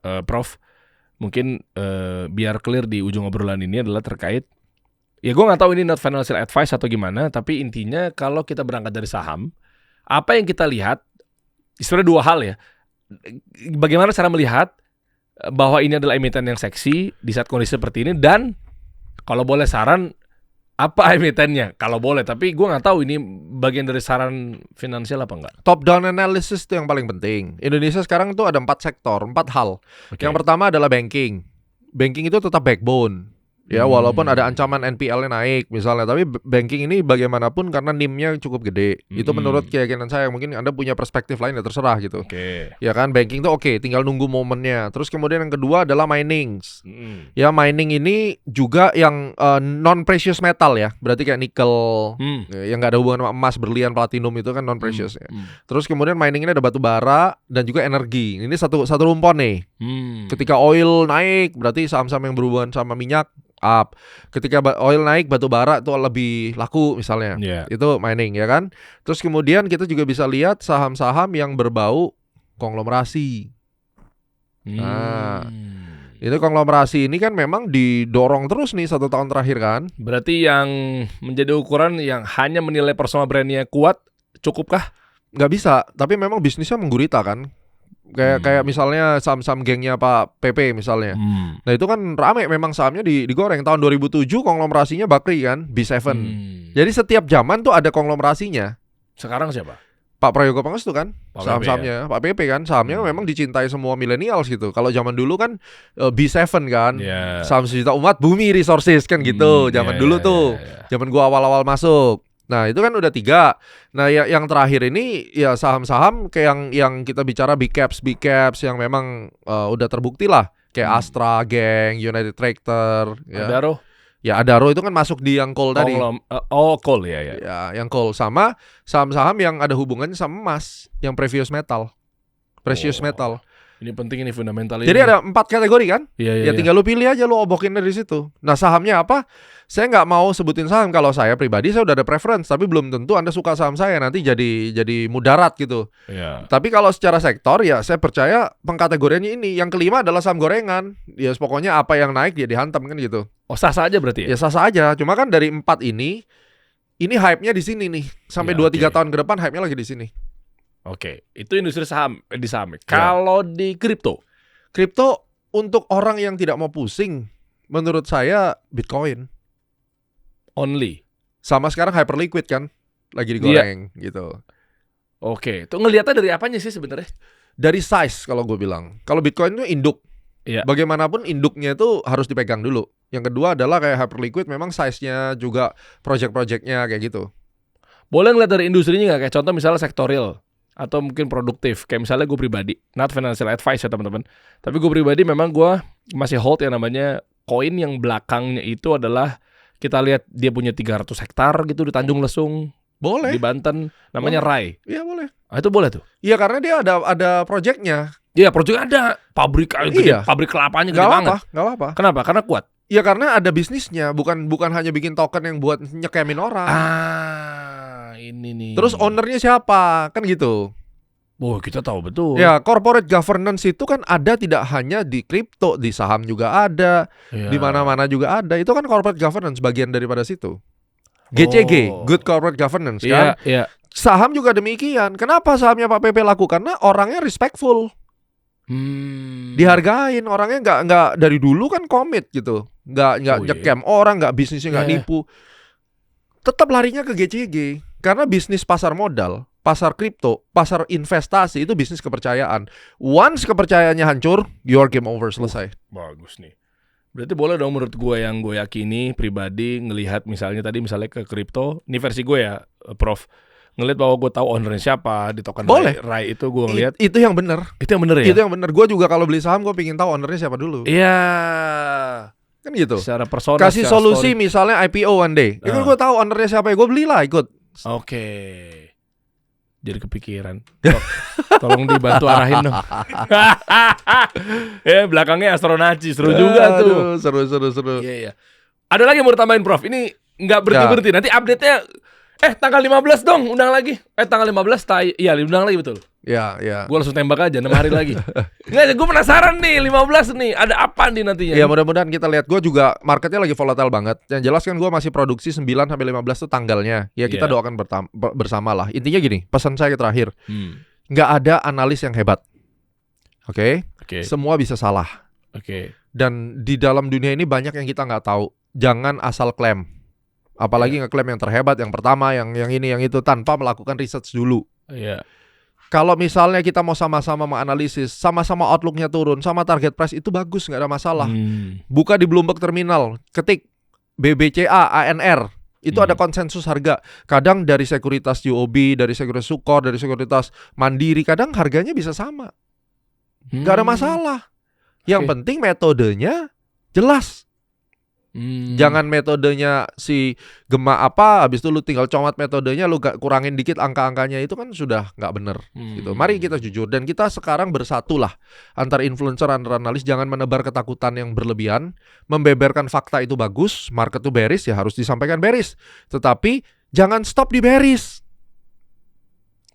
Prof. Mungkin biar clear di ujung obrolan ini adalah terkait. Ya gue nggak tahu ini not financial advice atau gimana, tapi intinya kalau kita berangkat dari saham, apa yang kita lihat sebenarnya dua hal ya. Bagaimana cara melihat bahwa ini adalah emiten yang seksi di saat kondisi seperti ini, dan kalau boleh saran apa emitennya kalau boleh, tapi gue nggak tahu ini bagian dari saran finansial apa enggak. Top down analysis itu yang paling penting. Indonesia sekarang tuh ada 4 sektor, 4 hal. Okay. Yang pertama adalah banking. Banking itu tetap backbone. Ya, walaupun ada ancaman NPL-nya naik misalnya, tapi banking ini bagaimanapun karena NIM-nya cukup gede. Itu menurut keyakinan saya, mungkin Anda punya perspektif lain ya terserah gitu. Ya kan, banking tuh oke, tinggal nunggu momennya. Terus kemudian yang kedua adalah mining. Ya, mining ini juga yang non precious metal ya. Berarti kayak nikel, yang nggak ada hubungan sama emas, berlian, platinum, itu kan non precious ya. Terus kemudian mining ini ada batu bara dan juga energi. Ini satu rumpun nih. Ketika oil naik, berarti saham-saham yang berhubungan sama minyak up. Ketika oil naik, batu bara itu lebih laku misalnya. Itu mining ya kan. Terus kemudian kita juga bisa lihat saham-saham yang berbau konglomerasi. Nah, itu konglomerasi ini kan memang didorong terus nih 1 tahun terakhir kan. Berarti yang menjadi ukuran yang hanya menilai personal brandnya kuat, cukupkah? Nggak bisa, tapi memang bisnisnya menggurita kan. Kayak misalnya saham-saham gengnya Pak PP misalnya. Nah itu kan rame memang sahamnya digoreng. Tahun 2007 konglomerasinya Bakri kan, B7. Jadi setiap zaman tuh ada konglomerasinya. Sekarang siapa? Pak Prayogo Pangestu kan, Pak saham-sahamnya, Pak PP kan, sahamnya memang dicintai semua millennials gitu. Kalau zaman dulu kan B7 kan, saham sejuta umat, Bumi Resources kan gitu. Zaman dulu tuh, zaman gua awal-awal masuk. Nah itu kan udah 3. Nah yang terakhir ini ya saham-saham kayak yang kita bicara big caps yang memang udah terbukti lah, kayak Astra, Geng, United Tractor, ya. Adaro. Ya Adaro itu kan masuk di yang coal tadi. Coal ya. Ya, yang coal sama saham-saham yang ada hubungannya sama emas, yang precious metal. Ini penting, ini fundamental ini. Jadi ada 4 kategori kan? Iya. Tinggal lu pilih aja, lu obokin dari situ. Nah sahamnya apa? Saya nggak mau sebutin saham. Kalau saya pribadi saya udah ada preference, tapi belum tentu Anda suka saham saya, nanti jadi mudarat gitu. Iya. Tapi kalau secara sektor ya saya percaya pengkategoriannya ini. Yang kelima adalah saham gorengan. Ya pokoknya apa yang naik dia dihantam kan gitu. Oh, sah-sah aja berarti ya? Ya sah-sah aja. Cuma kan dari 4 ini hype-nya di sini nih. Sampai 2-3 tahun ke depan hype-nya lagi di sini. Oke, itu industri saham di saham. Kalau di kripto untuk orang yang tidak mau pusing, menurut saya Bitcoin. Only. Sama sekarang hyperliquid kan, lagi digoreng gitu. Oke, itu ngelihatnya dari apanya sih sebenarnya? Dari size kalau gue bilang. Kalau Bitcoin itu induk. Iya. Bagaimanapun induknya itu harus dipegang dulu. Yang kedua adalah kayak hyperliquid, memang size-nya juga project-projectnya kayak gitu. Boleh ngeliat dari industrinya nggak? Kayak contoh misalnya sektorial atau mungkin produktif. Kayak misalnya gue pribadi, not financial advice ya teman-teman. Tapi gue pribadi memang gue masih hold yang namanya koin yang belakangnya itu adalah kita lihat dia punya 300 hektar gitu di Tanjung Lesung. Boleh. Di Banten, namanya Rai. Iya boleh. Itu boleh tuh? Iya karena dia ada projectnya. Iya, project ada. Pabrik gede, pabrik kelapanya gede banget. Gak apa-apa. Kenapa? Karena kuat. Iya karena ada bisnisnya, bukan hanya bikin token yang buat nyekemin orang. Ini nih. Terus ownernya siapa? Kan gitu. Oh, kita tahu betul. Ya, corporate governance itu kan ada tidak hanya di kripto, di saham juga ada, di mana-mana juga ada. Itu kan corporate governance bagian daripada situ. GCG, Good Corporate Governance kan. Iya. Saham juga demikian. Kenapa sahamnya Pak PP laku? Karena orangnya respectful. Dihargain, orangnya nggak dari dulu kan komit gitu, nggak nyekem orang, nggak bisnisnya nggak nipu, tetap larinya ke GCG karena bisnis pasar modal, pasar kripto, pasar investasi itu bisnis kepercayaan. Once kepercayaannya hancur, your game over, selesai. Bagus nih. Berarti boleh dong menurut gue yang gue yakini pribadi ngelihat misalnya ke kripto, ini versi gue ya, Prof. Ngelihat bahwa gue tahu ownernya siapa di token Rai itu gue ngelihat itu yang benar. Itu yang benar ya. Itu yang benar. Gue juga kalau beli saham gue pingin tahu ownernya siapa dulu. Iya. Kan gitu. Secara personal. Kasih solusi story. Misalnya IPO one day. Itu gue tahu ownernya siapa ya gue belilah ikut. Oke. Jadi kepikiran. Tolong dibantu arahin dong. Belakangnya Astronaci seru juga tuh. Seru. Iya. Ada lagi yang mau tambahin Prof. Ini nggak berhenti. Nanti update-nya tanggal 15 dong, undang lagi. Tanggal 15 iya, undang lagi betul. Ya. Gue langsung tembak aja 6 hari lagi. Nggak, gue penasaran nih 15 nih, ada apa nih nantinya? Ya mudah-mudahan kita lihat. Gue juga marketnya lagi volatile banget. Yang jelas kan gue masih produksi 9 sampai 15 tuh tanggalnya. Ya kita doakan bersama lah. Intinya gini, pesan saya terakhir. Nggak ada analis yang hebat. Oke? Semua bisa salah. Dan di dalam dunia ini banyak yang kita nggak tahu. Jangan asal klaim. Apalagi ngeklaim yang terhebat, yang pertama, yang ini, yang itu, tanpa melakukan research dulu. Kalau misalnya kita mau sama-sama menganalisis, sama-sama outlook-nya turun, sama target price, itu bagus, nggak ada masalah. Buka di Bloomberg Terminal, ketik BBCA, ANR, itu ada konsensus harga. Kadang dari sekuritas UOB, dari sekuritas Sukor, dari sekuritas Mandiri, kadang harganya bisa sama. Nggak ada masalah. Yang penting metodenya jelas. Jangan metodenya si Gema apa, habis itu lu tinggal comat metodenya, lu kurangin dikit angka-angkanya, itu kan sudah nggak bener gitu. Mari kita jujur, dan kita sekarang bersatulah antar influencer, antar analis. Jangan menebar ketakutan yang berlebihan. Membeberkan fakta itu bagus, market itu bearish ya harus disampaikan bearish, tetapi jangan stop di bearish.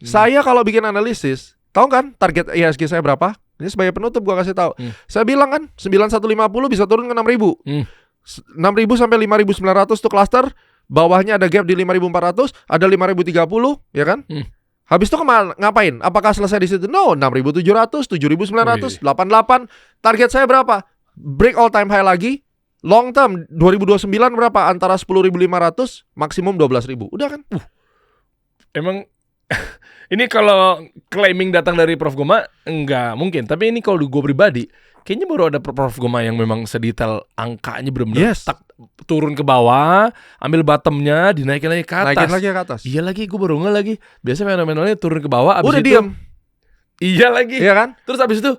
Saya kalau bikin analisis, tahu kan target IHSG saya berapa? Ini sebagai penutup gua kasih tahu. Saya bilang kan 9150 bisa turun ke 6000. 6.000 sampai 5.900 tuh cluster, bawahnya ada gap di 5.400, ada 5.030, ya kan? Habis itu ngapain? Apakah selesai di situ? No, 6.700, 7.900, 88. Target saya berapa? Break all time high lagi. Long term 2029 berapa? Antara 10.500 maksimum 12.000. Udah kan? Emang Ini kalau claiming datang dari Prof Goma enggak mungkin. Tapi ini kalau gue pribadi, kayaknya baru ada Prof Goma yang memang sedetail angkanya benar-benar turun ke bawah, ambil bottomnya, dinaikin lagi ke atas. Naikin lagi ke atas. Iya lagi, gue baru nggak lagi. Biasa fenomenalnya turun ke bawah, abis Udah itu diem. Iya lagi. Iya kan? Terus abis itu,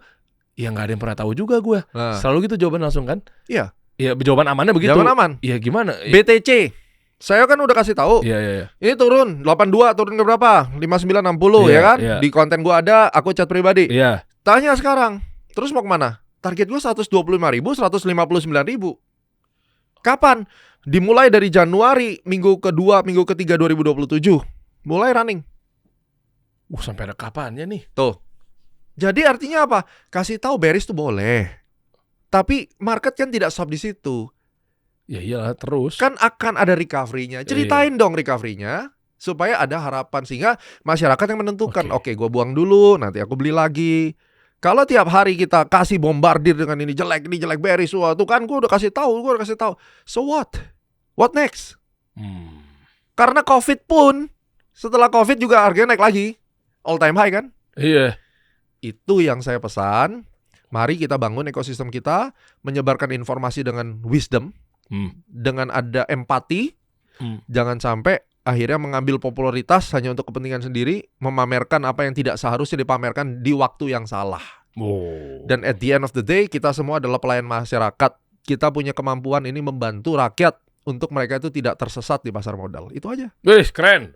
ya nggak ada yang pernah tahu juga gue. Selalu gitu jawaban langsung kan? Iya. Iya, jawaban amannya begitu. Jawaban aman. Iya gimana? BTC. Saya kan udah kasih tahu. Iya. Ini turun 82, turun ke berapa? 5960 ya kan? Iya. Di konten gua ada, aku chat pribadi. Iya. Tanya sekarang. Terus mau kemana? Target gua 125.000, 159.000. Kapan? Dimulai dari Januari, minggu kedua, minggu ketiga 2027. Mulai running. Sampai ada kapannya nih? Tuh. Jadi artinya apa? Kasih tahu bearish tuh boleh. Tapi market kan tidak stop di situ. Ya iyalah terus. Kan akan ada recovery-nya. Ceritain dong recovery-nya supaya ada harapan sehingga masyarakat yang menentukan. Oke, gua buang dulu, nanti aku beli lagi. Kalau tiap hari kita kasih bombardir dengan ini jelek bearish, wah tuh kan gua udah kasih tahu. So what? What next? Karena COVID pun setelah COVID juga harganya naik lagi. All time high kan? Iya. Itu yang saya pesan. Mari kita bangun ekosistem kita, menyebarkan informasi dengan wisdom, dengan ada empati. Jangan sampai akhirnya mengambil popularitas hanya untuk kepentingan sendiri, memamerkan apa yang tidak seharusnya dipamerkan di waktu yang salah. Dan at the end of the day, kita semua adalah pelayan masyarakat. Kita punya kemampuan ini membantu rakyat untuk mereka itu tidak tersesat di pasar modal. Itu aja. Wih, keren.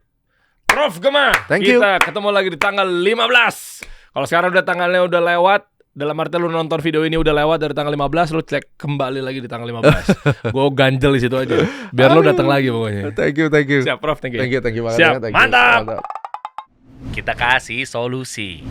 Prof Gema, Thank you. Kita ketemu lagi di tanggal 15. Kalau sekarang udah tanggalnya udah lewat, dalam arti lu nonton video ini udah lewat dari tanggal 15, lu cek kembali lagi di tanggal 15. Gue ganjel di situ aja. Biar lu datang lagi pokoknya. Thank you. Siap, Prof. Thank you. Thank you banget. Siap, Thank you. mantap. Kita kasih solusi.